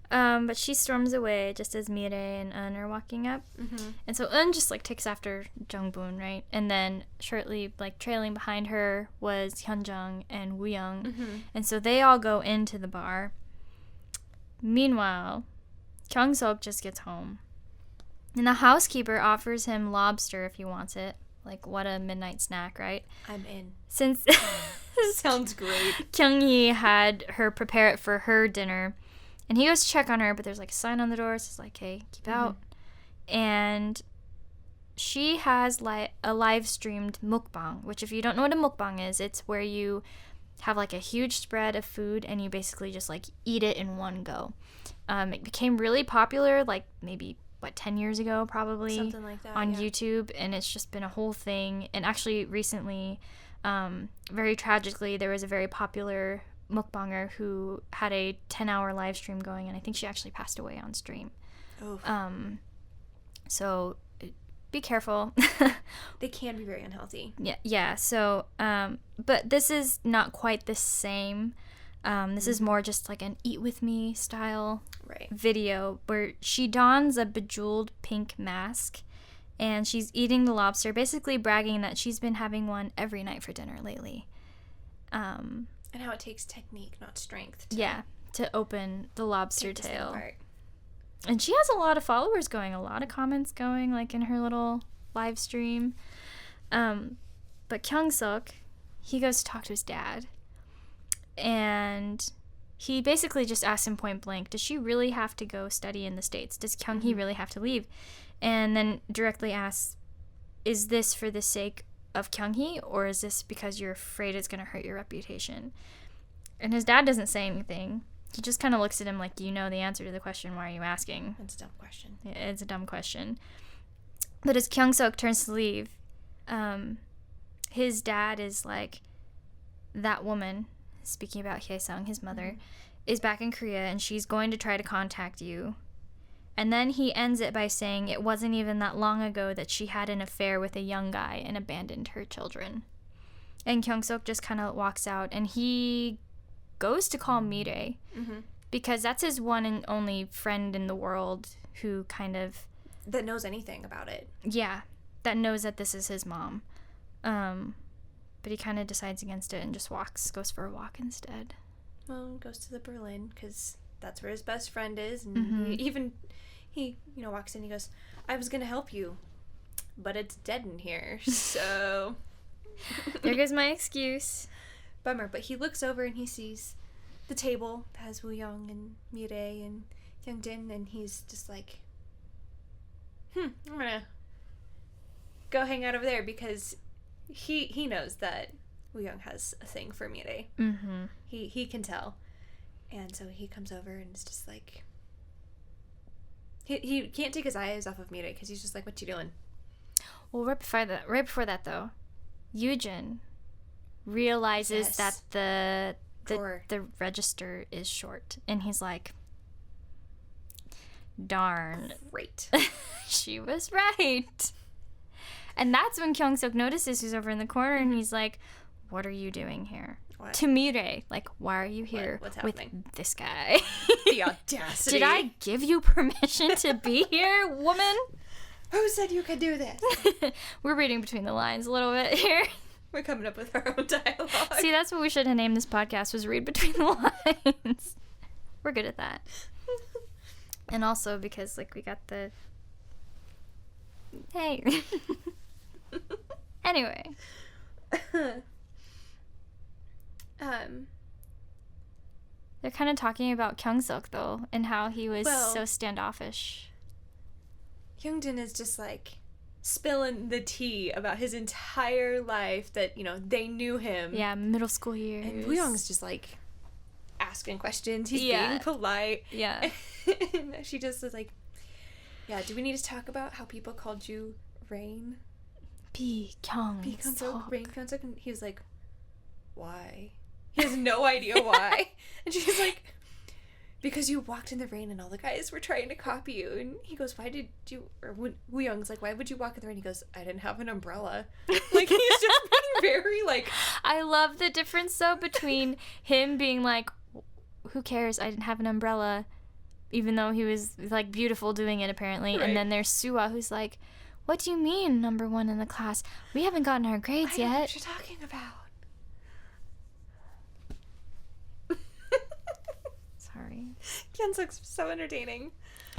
But she storms away just as MiRae and Un are walking up. Mm-hmm. And so Un just, like, takes after Jungboon, right? And then shortly, like, trailing behind her was HyunJung and Wooyoung. Mm-hmm. And so they all go into the bar. Meanwhile, KyungSeok just gets home. And the housekeeper offers him lobster if he wants it. Like, what a midnight snack, right? I'm in. Since Sounds great. Kyung-hee had her prepare it for her dinner. And he goes to check on her, but there's, like, a sign on the door. So it's like, hey, keep out. And she has a live-streamed mukbang, which if you don't know what a mukbang is, it's where you have, like, a huge spread of food and you basically just, like, eat it in one go. It became really popular, like, maybe 10 years ago probably, something like that, on YouTube, and it's just been a whole thing. And actually recently, very tragically, there was a very popular mukbanger who had a 10-hour live stream going, and I think she actually passed away on stream. Oof. So be careful. They can be very unhealthy. Yeah. So but this is not quite the same. This is more just like an eat with me style video where she dons a bejeweled pink mask and she's eating the lobster, basically bragging that she's been having one every night for dinner lately. And how it takes technique, not strength. To open the lobster tail. And she has a lot of followers going, a lot of comments going, like in her little live stream. But KyungSeok, he goes to talk to his dad. And he basically just asks him point blank, does she really have to go study in the States? Does Kyung-hee really have to leave? And then directly asks, is this for the sake of Kyung-hee, or is this because you're afraid it's going to hurt your reputation? And his dad doesn't say anything. he just kind of looks at him like, you know the answer to the question, why are you asking? It's a dumb question. It's a dumb question. But as KyungSeok turns to leave, his dad is like, that woman, speaking about Hye-sung, his mother, is back in Korea and she's going to try to contact you. And then he ends it by saying it wasn't even that long ago that she had an affair with a young guy and abandoned her children. And KyungSeok just kind of walks out and he goes to call MiRae because that's his one and only friend in the world who kind of... That knows anything about it. Yeah, that knows that this is his mom. But he kind of decides against it and just goes for a walk instead. Well, goes to the Berlin because that's where his best friend is. And he walks in, he goes, I was going to help you, but it's dead in here, so... There goes my excuse. Bummer, but he looks over and he sees the table that has Woo-young and MiRae and Hyunjin, and he's just like, I'm gonna go hang out over there because he knows that Woo-young has a thing for MiRae. He can tell. And so he comes over and is just like, he can't take his eyes off of MiRae because he's just like, what you doing? Well, right before that though, Yujin realizes that the register is short, and he's like, darn, great. She was right. And that's when KyungSeok notices who's over in the corner, and he's like, what are you doing here? What? To MiRae, like, why are you here with this guy? The audacity. Did I give you permission to be here, woman? Who said you could do this? We're reading between the lines a little bit here. We're coming up with our own dialogue. See, that's what we should have named this podcast, was Read Between the Lines. We're good at that. And also because, like, we got the... Hey. Anyway. They're kind of talking about KyungSeok, though, and how he was so standoffish. Hyunjin is just like spilling the tea about his entire life, that, you know, they knew him. Yeah, middle school years. And Woo-young's just like asking questions. He's being polite. Yeah. And she just is like, yeah, do we need to talk about how people called you Rain? KyungSeok. Rain KyungSeok. And he was like, why? He has no idea why. And she's like, because you walked in the rain and all the guys were trying to copy you. And he goes, why did you, or Woo-young's like, why would you walk in the rain? He goes, I didn't have an umbrella. Like, he's just being very, like... I love the difference, though, between him being like, who cares, I didn't have an umbrella, even though he was, like, beautiful doing it, apparently. Right. And then there's Suwa, who's like, what do you mean, number one in the class? We haven't gotten our grades yet. I know what you're talking about. Sorry. KyungSeok's so entertaining.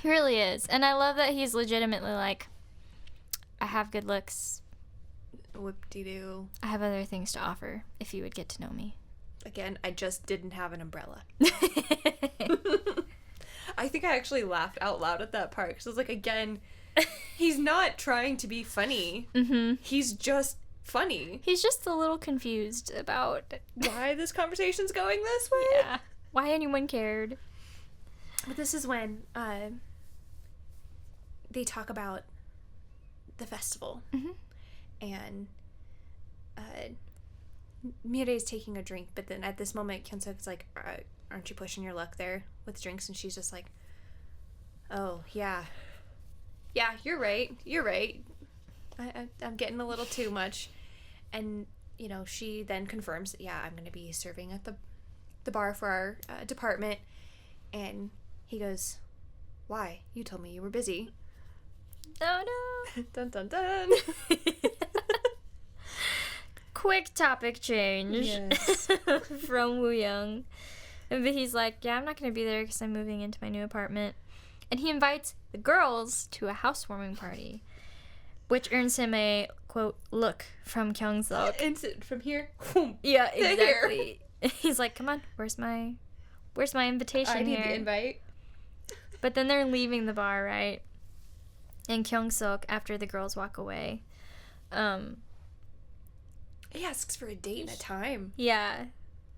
He really is. And I love that he's legitimately like, I have good looks. Whoop-de-doo. I have other things to offer if you would get to know me. Again, I just didn't have an umbrella. I think I actually laughed out loud at that part because I was like, again, he's not trying to be funny. He's just funny. He's just a little confused about why this conversation's going this way. Yeah. Why anyone cared. But this is when they talk about the festival. And MiRae's taking a drink, but then at this moment KyungSeok's like, aren't you pushing your luck there with drinks? And she's just like, oh, yeah, you're right, I'm getting a little too much. And, you know, she then confirms that, yeah, I'm going to be serving at the bar for our department. And he goes, why? You told me you were busy. Oh no. Dun dun dun. Quick topic change. Yes. From Woo-young. But he's like, yeah, I'm not going to be there because I'm moving into my new apartment. And he invites the girls to a housewarming party, which earns him a, quote, look from KyungSeok. And from here? Yeah, exactly. He's like, come on, where's my invitation I need here? the invite. But then they're leaving the bar, right? And KyungSeok, after the girls walk away, he asks for a date and a time. Yeah.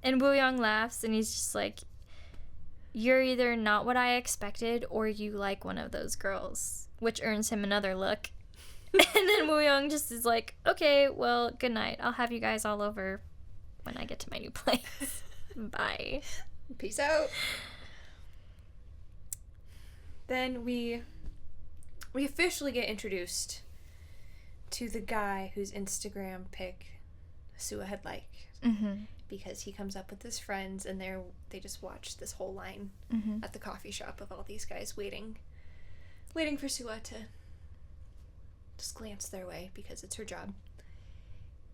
And Woo-young laughs, and he's just like, you're either not what I expected or you like one of those girls, which earns him another look. And then Woo-young just is like, okay, well, good night. I'll have you guys all over when I get to my new place. Bye. Peace out. Then we officially get introduced to the guy whose Instagram pic Sua had liked. Mm-hmm. Because he comes up with his friends and they just watch this whole line at the coffee shop of all these guys waiting for Sua to just glance their way because it's her job.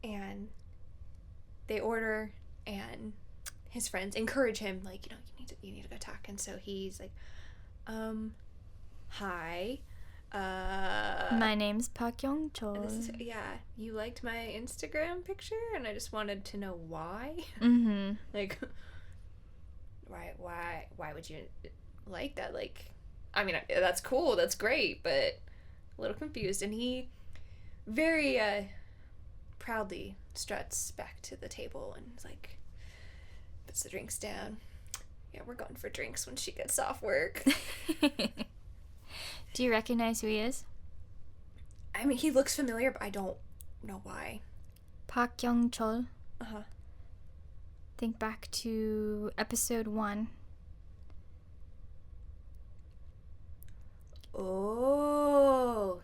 And they order, and his friends encourage him, like, you need to go talk. And so he's like, hi, my name's YeongCheol. yeah, you liked my Instagram picture, and I just wanted to know why. Mm-hmm. Like, why would you like that? Like, I mean, that's cool, that's great, but a little confused. And he very proudly struts back to the table and is like, puts the drinks down. Yeah, we're going for drinks when she gets off work. Do you recognize who he is? I mean, he looks familiar, but I don't know why. YeongCheol. Uh-huh. Think back to episode 1. Oh.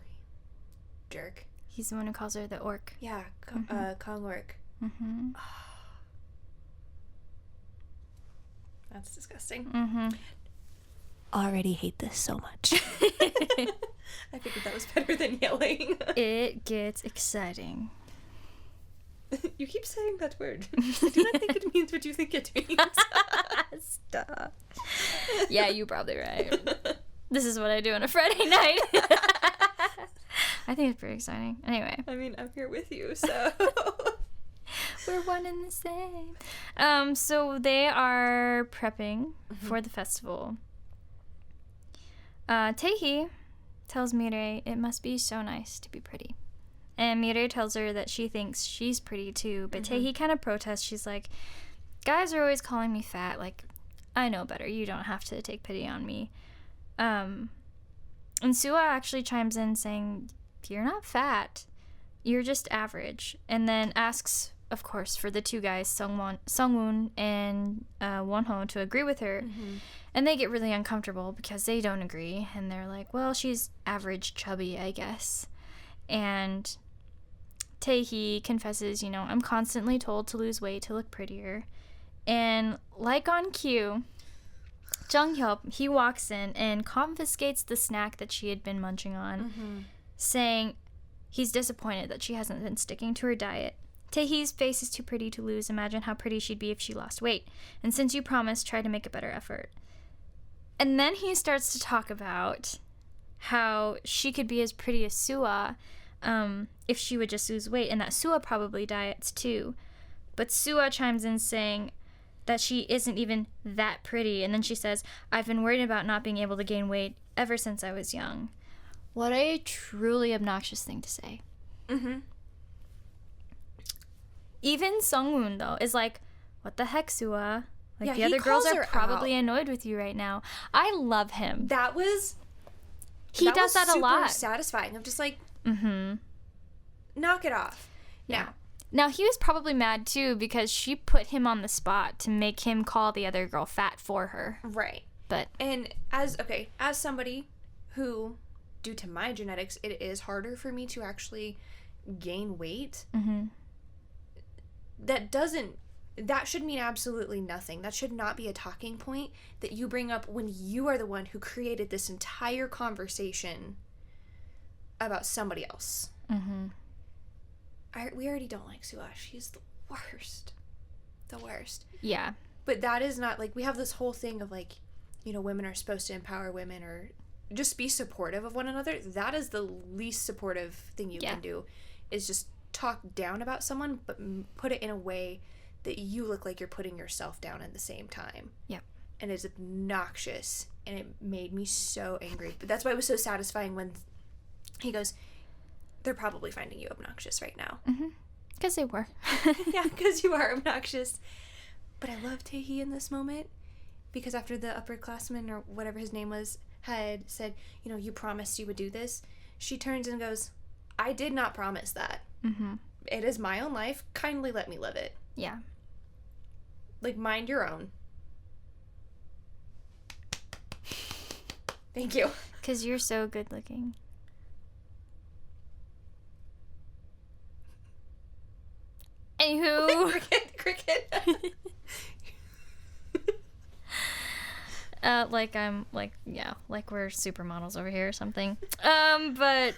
Jerk. He's the one who calls her the orc. Yeah, Kong Orc. Mm-hmm. That's disgusting. Mm-hmm. Already hate this so much. I figured that was better than yelling. It gets exciting. You keep saying that word. I do not think it means what you think it means. Stop. Yeah, you're probably right. This is what I do on a Friday night. I think it's pretty exciting. Anyway. I mean, I'm here with you, so. We're one and the same. So they are prepping for the festival. Taehee tells MiRae it must be so nice to be pretty. And MiRae tells her that she thinks she's pretty too, but Taehee kind of protests. She's like, guys are always calling me fat. Like, I know better. You don't have to take pity on me. And Sua actually chimes in saying, you're not fat. You're just average. And then asks, of course, for the two guys, Sungwoon and Wonho, to agree with her. Mm-hmm. And they get really uncomfortable because they don't agree. And they're like, well, she's average chubby, I guess. And Taehee confesses, I'm constantly told to lose weight to look prettier. And like on cue, JunoFlo, he walks in and confiscates the snack that she had been munching on, saying he's disappointed that she hasn't been sticking to her diet. Taehee's face is too pretty to lose. Imagine how pretty she'd be if she lost weight. And since you promised, try to make a better effort. And then he starts to talk about how she could be as pretty as Sua if she would just lose weight, and that Sua probably diets too. But Sua chimes in saying that she isn't even that pretty, and then she says, I've been worried about not being able to gain weight ever since I was young. What a truly obnoxious thing to say. Mm-hmm. Even Sungwoon, though, is like, what the heck, Sua? Like, yeah, the other girls are probably annoyed with you right now. I love him. He does that a lot. Super satisfying. I'm just like, knock it off. Yeah. Now, he was probably mad, too, because she put him on the spot to make him call the other girl fat for her. Right. And as somebody who, due to my genetics, it is harder for me to actually gain weight, that should mean absolutely nothing. That should not be a talking point that you bring up when you are the one who created this entire conversation about somebody else. We already don't like Sua. She's the worst. The worst. Yeah. But that is not, like, we have this whole thing of, like, women are supposed to empower women or just be supportive of one another. That is the least supportive thing you can do, is just talk down about someone, but put it in a way that you look like you're putting yourself down at the same time. Yep. And it's obnoxious, and it made me so angry. But that's why it was so satisfying when he goes, they're probably finding you obnoxious right now. Because they were. Yeah, because you are obnoxious. But I love Taehee in this moment because after the upperclassman or whatever his name was had said, you know, you promised you would do this, she turns and goes, I did not promise that. Mm-hmm. It is my own life. Kindly let me live it. Yeah. Like, mind your own. Thank you. Because you're so good looking. Anywho. Cricket. Like we're supermodels over here or something. But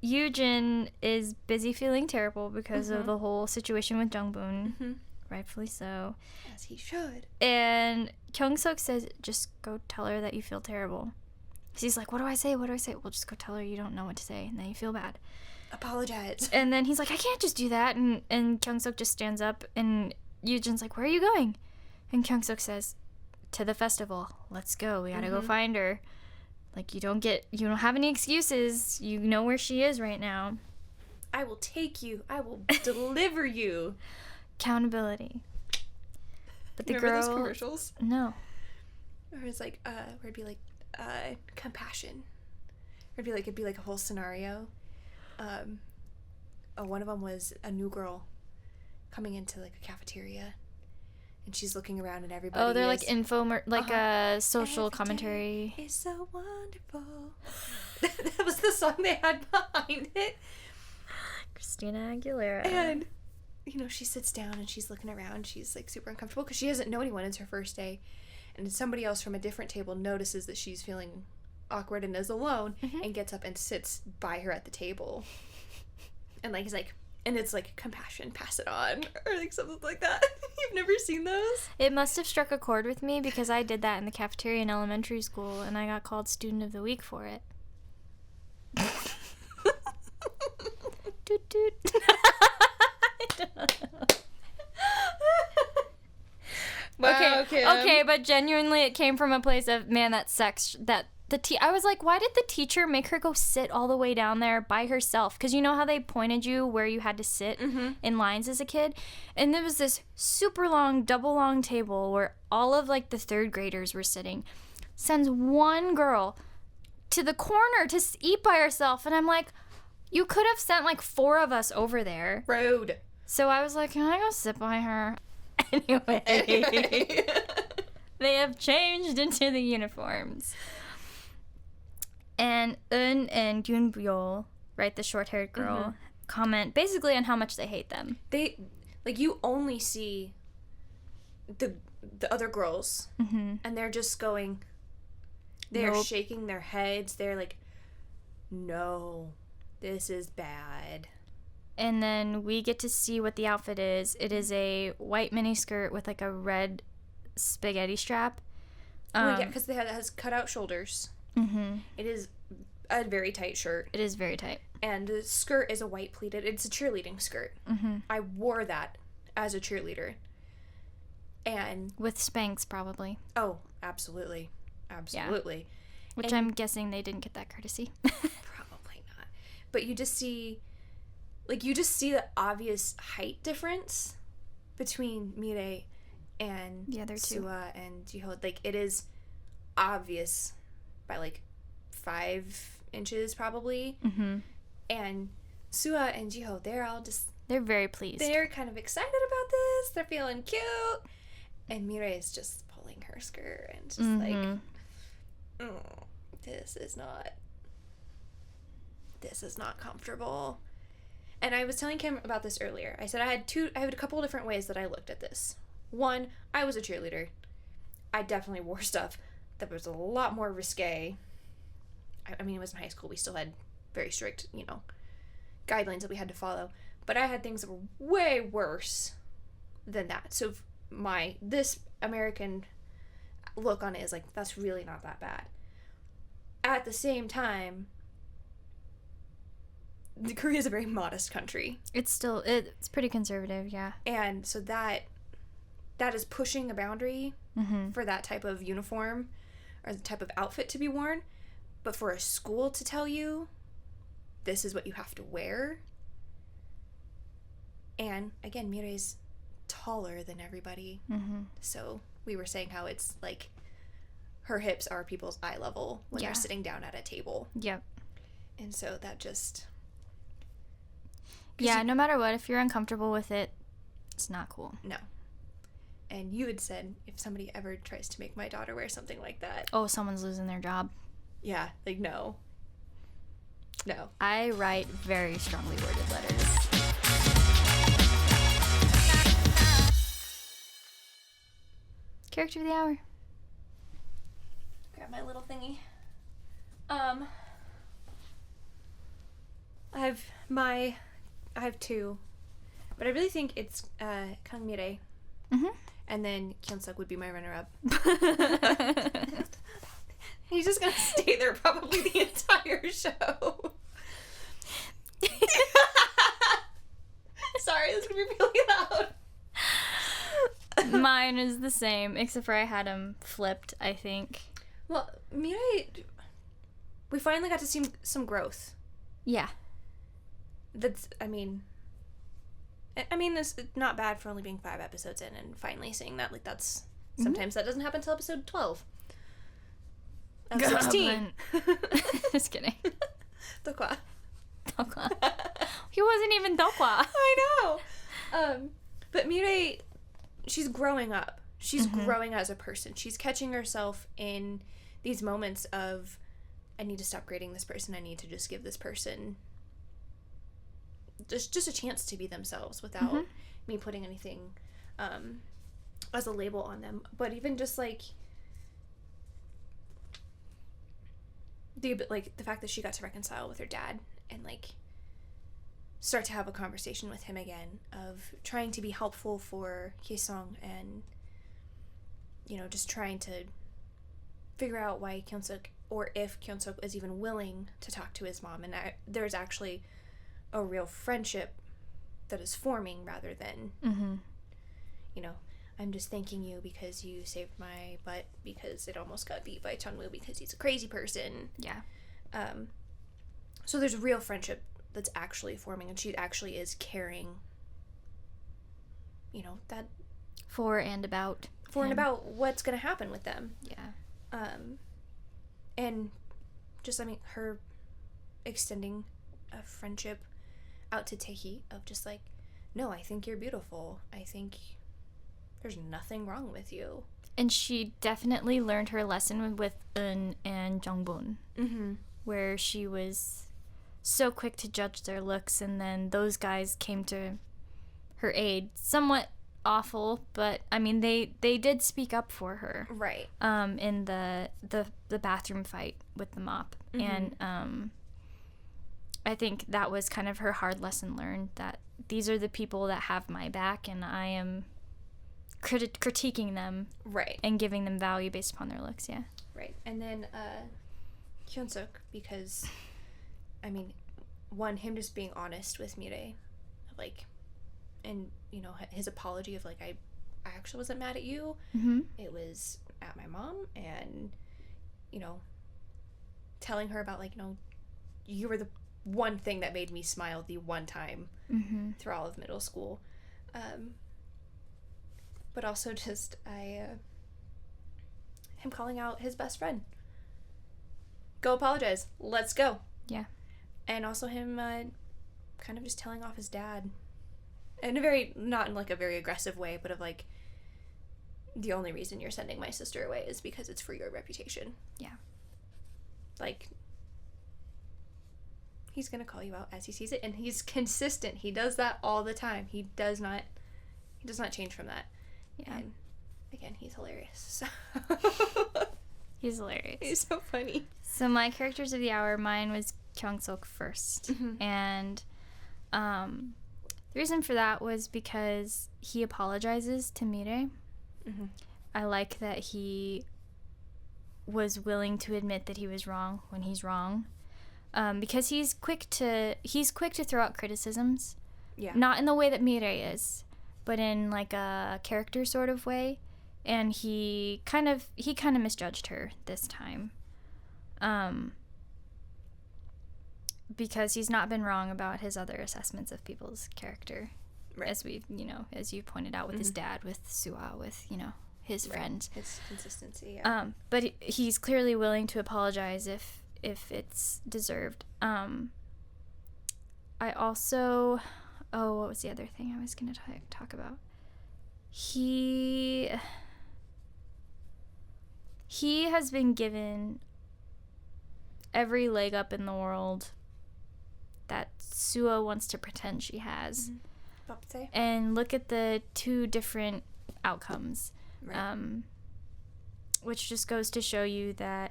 Yoojin is busy feeling terrible because of the whole situation with Jungboon. Mm-hmm. Rightfully so. As he should. And KyungSeok says, just go tell her that you feel terrible. He's like, what do I say? What do I say? Well, just go tell her you don't know what to say, and then you feel bad. Apologize. And then he's like, I can't just do that. And KyungSeok just stands up, and Yoojin's like, where are you going? And KyungSeok says, to the festival. Let's go. We gotta go find her. Like, you don't have any excuses. You know where she is right now. I will take you. I will deliver you. Accountability. But the Remember girl... those commercials? No. Where it's like, where it'd be like, compassion. Or it'd be like a whole scenario. One of them was a new girl coming into like a cafeteria, and she's looking around, and everybody. Oh, they're like a social Every commentary. It's so wonderful. That was the song they had behind it. Christina Aguilera. And you know, she sits down and she's looking around. She's like super uncomfortable because she doesn't know anyone. It's her first day, and somebody else from a different table notices that she's feeling awkward and is alone, and gets up and sits by her at the table. And like he's like, and it's like, compassion, pass it on, or like something like that. You've never seen those? It must have struck a chord with me because I did that in the cafeteria in elementary school, and I got called Student of the Week for it. Doot doot. Wow, okay, but genuinely, it came from a place of, man, that sex, that I was like, why did the teacher make her go sit all the way down there by herself? Because you know how they pointed you where you had to sit in lines as a kid? And there was this super long, double long table where all of like the third graders were sitting. Sends one girl to the corner to eat by herself. And I'm like, you could have sent like 4 of us over there. Road. So I was like, can I go sit by her? Anyway. They have changed into the uniforms. And Eun and Gyunbyul, right, the short-haired girl, comment basically on how much they hate them. They, like, you only see the other girls, and they're just going, they're shaking their heads. They're like, no, this is bad. And then we get to see what the outfit is. It is a white miniskirt with, like, a red spaghetti strap. Yeah, because it has cutout shoulders. It is a very tight shirt. It is very tight. And the skirt is a white pleated. It's a cheerleading skirt. I wore that as a cheerleader. And with Spanx, probably. Oh, absolutely. Absolutely. Yeah. Which I'm guessing they didn't get that courtesy. Probably not. But you just see the obvious height difference between MiRae and Suha and Jiho. Like, it is obvious by like 5 inches probably. And Suha and Jiho, they're very pleased. They're kind of excited about this. They're feeling cute. And MiRae is just pulling her skirt and just like, this is not comfortable. And I was telling Kim about this earlier. I said I had a couple of different ways that I looked at this. One, I was a cheerleader. I definitely wore stuff that was a lot more risque. I mean, it was in high school. We still had very strict, guidelines that we had to follow. But I had things that were way worse than that. So this American look on it is like, that's really not that bad. At the same time, Korea is a very modest country. It's pretty conservative, yeah. And so that is pushing a boundary for that type of uniform or the type of outfit to be worn. But for a school to tell you, this is what you have to wear. And again, MiRae's taller than everybody. So we were saying how it's like her hips are people's eye level when they're sitting down at a table. Yep. And so that just... Yeah, no matter what, if you're uncomfortable with it, it's not cool. No. And you had said, if somebody ever tries to make my daughter wear something like that... Oh, someone's losing their job. Yeah, like, no. No. I write very strongly worded letters. Character of the hour. Grab my little thingy. I have two, but I really think it's Kang Mi-rae, and then KyungSeok would be my runner-up. He's just gonna stay there probably the entire show. Sorry, this is gonna be really loud. Mine is the same, except for I had him flipped, I think. Well, Mi-rae, we finally got to see some growth. Yeah. That's, I mean, it's not bad for only being 5 episodes in and finally seeing that. Like, that's, sometimes that doesn't happen until episode 12. Of 16. Just kidding. Dokwa. He wasn't even Dokwa. I know. But Mi-rae, she's growing up. She's growing as a person. She's catching herself in these moments of, I need to stop grading this person. I need to just give this person just a chance to be themselves without me putting anything as a label on them. But even just like the fact that she got to reconcile with her dad and like start to have a conversation with him again of trying to be helpful for Hye-sung and, you know, just trying to figure out why KyungSeok, or if KyungSeok is even willing to talk to his mom, and there's actually a real friendship that is forming rather than, you know, I'm just thanking you because you saved my butt because it almost got beat by Chunwoo because he's a crazy person. Yeah. So there's a real friendship that's actually forming, and she actually is caring, you know, that For and about what's going to happen with them. Yeah. And just, I mean, her extending a friendship out to Taehi of just like, no, I think you're beautiful. I think there's nothing wrong with you. And she definitely learned her lesson with Eun and Jongbun, where she was so quick to judge their looks, and then those guys came to her aid. Somewhat awful, but I mean they did speak up for her, right? In the bathroom fight with the mop, and I think that was kind of her hard lesson learned, that these are the people that have my back, and I am critiquing them, right, and giving them value based upon their looks. Yeah, right. And then KyungSeok, because I mean, one, him just being honest with Mi-rae, like, and, you know, his apology of, like, I actually wasn't mad at you. It was at my mom, and, you know, telling her about, like, you know, you were the one thing that made me smile the one time through all of middle school. But also just, him calling out his best friend. Go apologize. Let's go. Yeah. And also him kind of just telling off his dad. In a very, not in like a very aggressive way, but of like, the only reason you're sending my sister away is because it's for your reputation. Yeah. Like, he's gonna call you out as he sees it, and he's consistent. He does that all the time. He does not change from that. Yeah. And again, he's hilarious. So. He's hilarious. He's so funny. So my characters of the hour, mine was KyungSeok first. And the reason for that was because he apologizes to Mi-rae. I like that he was willing to admit that he was wrong when he's wrong. Because he's quick to throw out criticisms. Yeah. Not in the way that Mi-rae is, but in like a character sort of way. And he kind of misjudged her this time. Because he's not been wrong about his other assessments of people's character. Right. As you pointed out with his dad, with Suha, with, you know, his friend. His consistency, yeah. But he's clearly willing to apologize if it's deserved. I also... Oh, what was the other thing I was going to talk about? He has been given every leg up in the world that Suo wants to pretend she has. Mm-hmm. And look at the two different outcomes. Right. Which just goes to show you that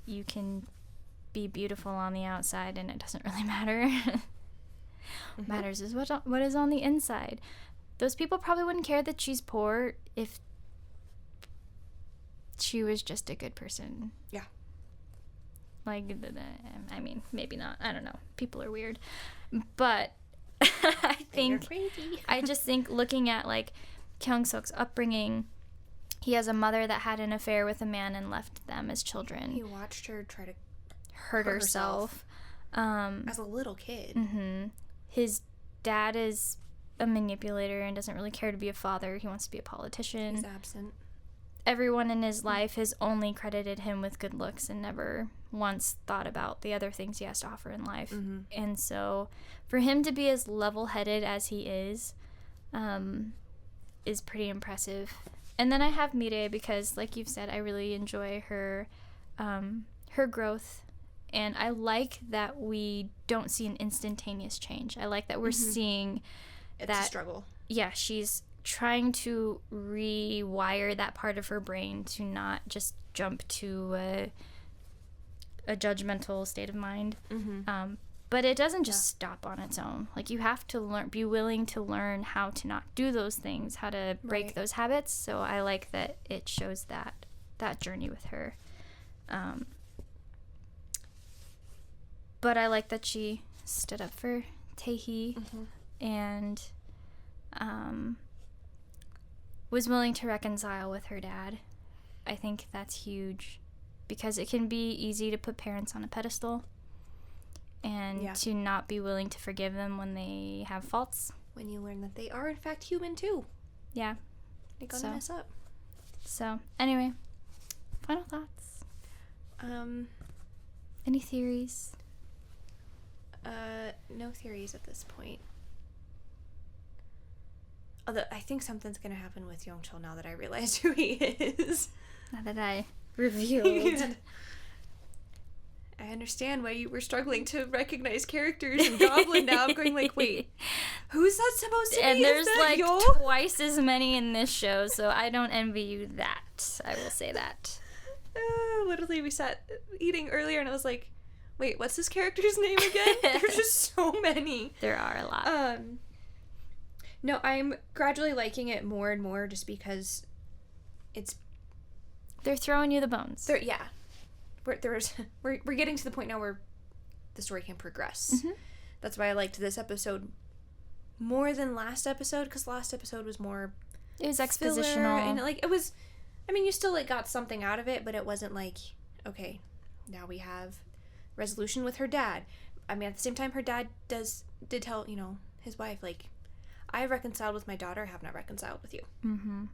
you can be beautiful on the outside and it doesn't really matter. What matters is what is on the inside. Those people probably wouldn't care that she's poor if she was just a good person. Yeah. Like, I mean, maybe not. I don't know. People are weird. But I just think looking at, like, KyungSeok's upbringing, he has a mother that had an affair with a man and left them as children. He watched her try to hurt herself. As a little kid. Mm-hmm. His dad is a manipulator and doesn't really care to be a father. He wants to be a politician. He's absent. Everyone in his life has only credited him with good looks and never once thought about the other things he has to offer in life. Mm-hmm. And so for him to be as level-headed as he is pretty impressive. And then I have MiRae because, like you've said, I really enjoy her growth. And I like that we don't see an instantaneous change. I like that we're seeing it's a struggle. Yeah, she's trying to rewire that part of her brain to not just jump to a judgmental state of mind. Mm-hmm. But it doesn't just stop on its own. Like, you have to be willing to learn how to not do those things, how to break those habits. So I like that it shows that journey with her. But I like that she stood up for Tae-hee and was willing to reconcile with her dad. I think that's huge because it can be easy to put parents on a pedestal and to not be willing to forgive them when they have faults. When you learn that they are, in fact, human, too. Yeah. They're gonna mess up. So, anyway, final thoughts. Any theories? No theories at this point. Although I think something's gonna happen with YeongCheol now that I realize who he is. Now that I revealed. I understand why you were struggling to recognize characters in Goblin now. I'm going like, wait, who's that supposed to be? And there's like twice as many in this show, so I don't envy you that. I will say that. Literally, we sat eating earlier and I was like, wait, what's this character's name again? There's just so many. There are a lot. No, I'm gradually liking it more and more just because they're throwing you the bones. We're getting to the point now where the story can progress. Mm-hmm. That's why I liked this episode more than last episode, because last episode was more... It was expositional. And like, it was... I mean, you still like got something out of it, but it wasn't like, okay, now we have resolution with her dad. I mean, at the same time, her dad did tell, his wife, like, I have reconciled with my daughter, I have not reconciled with you. Mm-hmm.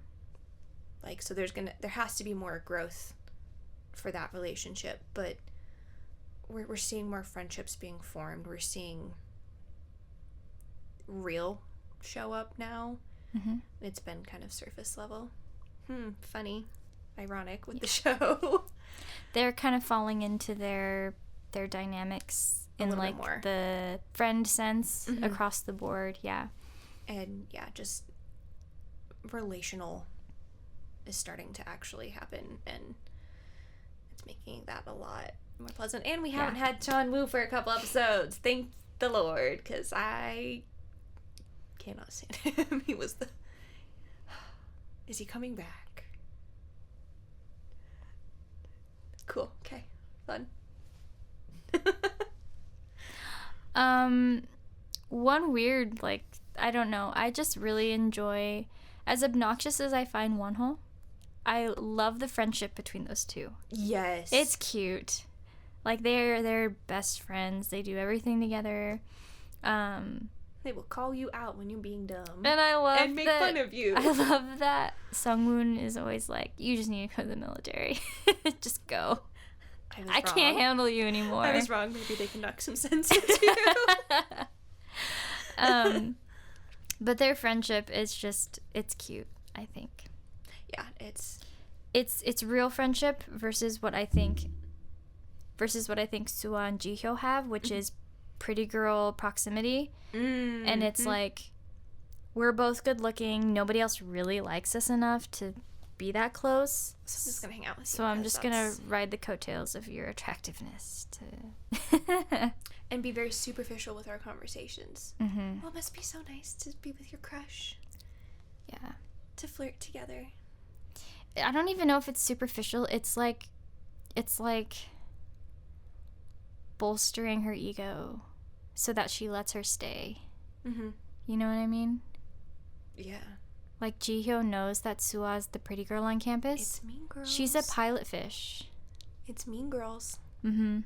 Like, so there has to be more growth for that relationship, but we're seeing more friendships being formed. We're seeing real show up now. Mm-hmm. It's been kind of surface level. Funny, ironic with the show. They're kind of falling into their dynamics in like the friend sense across the board. Yeah. And yeah, just relational is starting to actually happen, and it's making that a lot more pleasant. And we haven't had Chun-woo for a couple episodes. Thank the Lord, because I cannot stand him. He was the... Is he coming back? Cool. Okay. Fun. One weird, like, I don't know, I just really enjoy, as obnoxious as I find Wonho, I love the friendship between those two. Yes. It's cute. Like, they're best friends. They do everything together. They will call you out when you're being dumb. And I love and make fun of you. I love that Sungwoon is always like, you just need to go to the military. Just go. I can't handle you anymore. I was wrong. Maybe they can knock some sense into you. But their friendship is just, it's cute, I think. Yeah, it's real friendship versus what I think Suwa and Jihyo have, which is pretty girl proximity. And it's like, we're both good looking. Nobody else really likes us enough to be that close. So I'm just gonna hang out with you. So I'm just gonna ride the coattails of your attractiveness to and be very superficial with our conversations. Mm-hmm. Well, it must be so nice to be with your crush. Yeah. To flirt together. I don't even know if it's superficial. It's like bolstering her ego so that she lets her stay. Mm-hmm. You know what I mean? Yeah. Like, Jihyo knows that Sua's the pretty girl on campus. It's Mean Girls. She's a pilot fish. It's Mean Girls. Mm-hmm.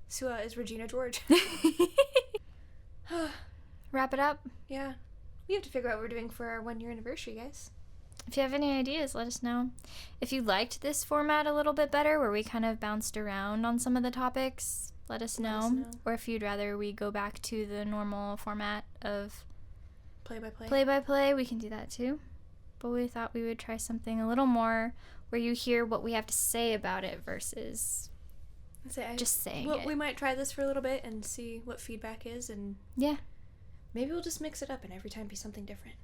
Sua is Regina George. Wrap it up? Yeah. We have to figure out what we're doing for our 1-year anniversary, guys. If you have any ideas, let us know. If you liked this format a little bit better, where we kind of bounced around on some of the topics, let us know. Or if you'd rather we go back to the normal format of play-by-play, we can do that too. But we thought we would try something a little more where you hear what we have to say about it versus just saying it. We might try this for a little bit and see what feedback is, and yeah, maybe we'll just mix it up and every time be something different.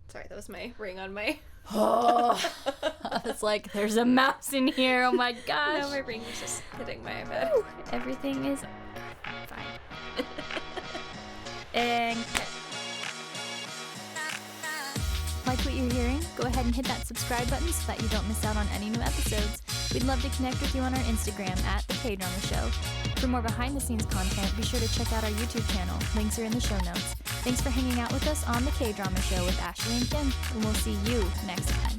Sorry, that was my ring on my... Oh, I was like, there's a mouse in here. Oh my gosh. No, my ring was just hitting my bed. Everything is fine. And like what you're hearing, go ahead and hit that subscribe button so that you don't miss out on any new episodes. We'd love to connect with you on our Instagram at The KDrama Show. For more behind-the-scenes content, be sure to check out our YouTube channel. Links are in the show notes. Thanks for hanging out with us on The KDrama Show with Ashley and Kim, and we'll see you next time.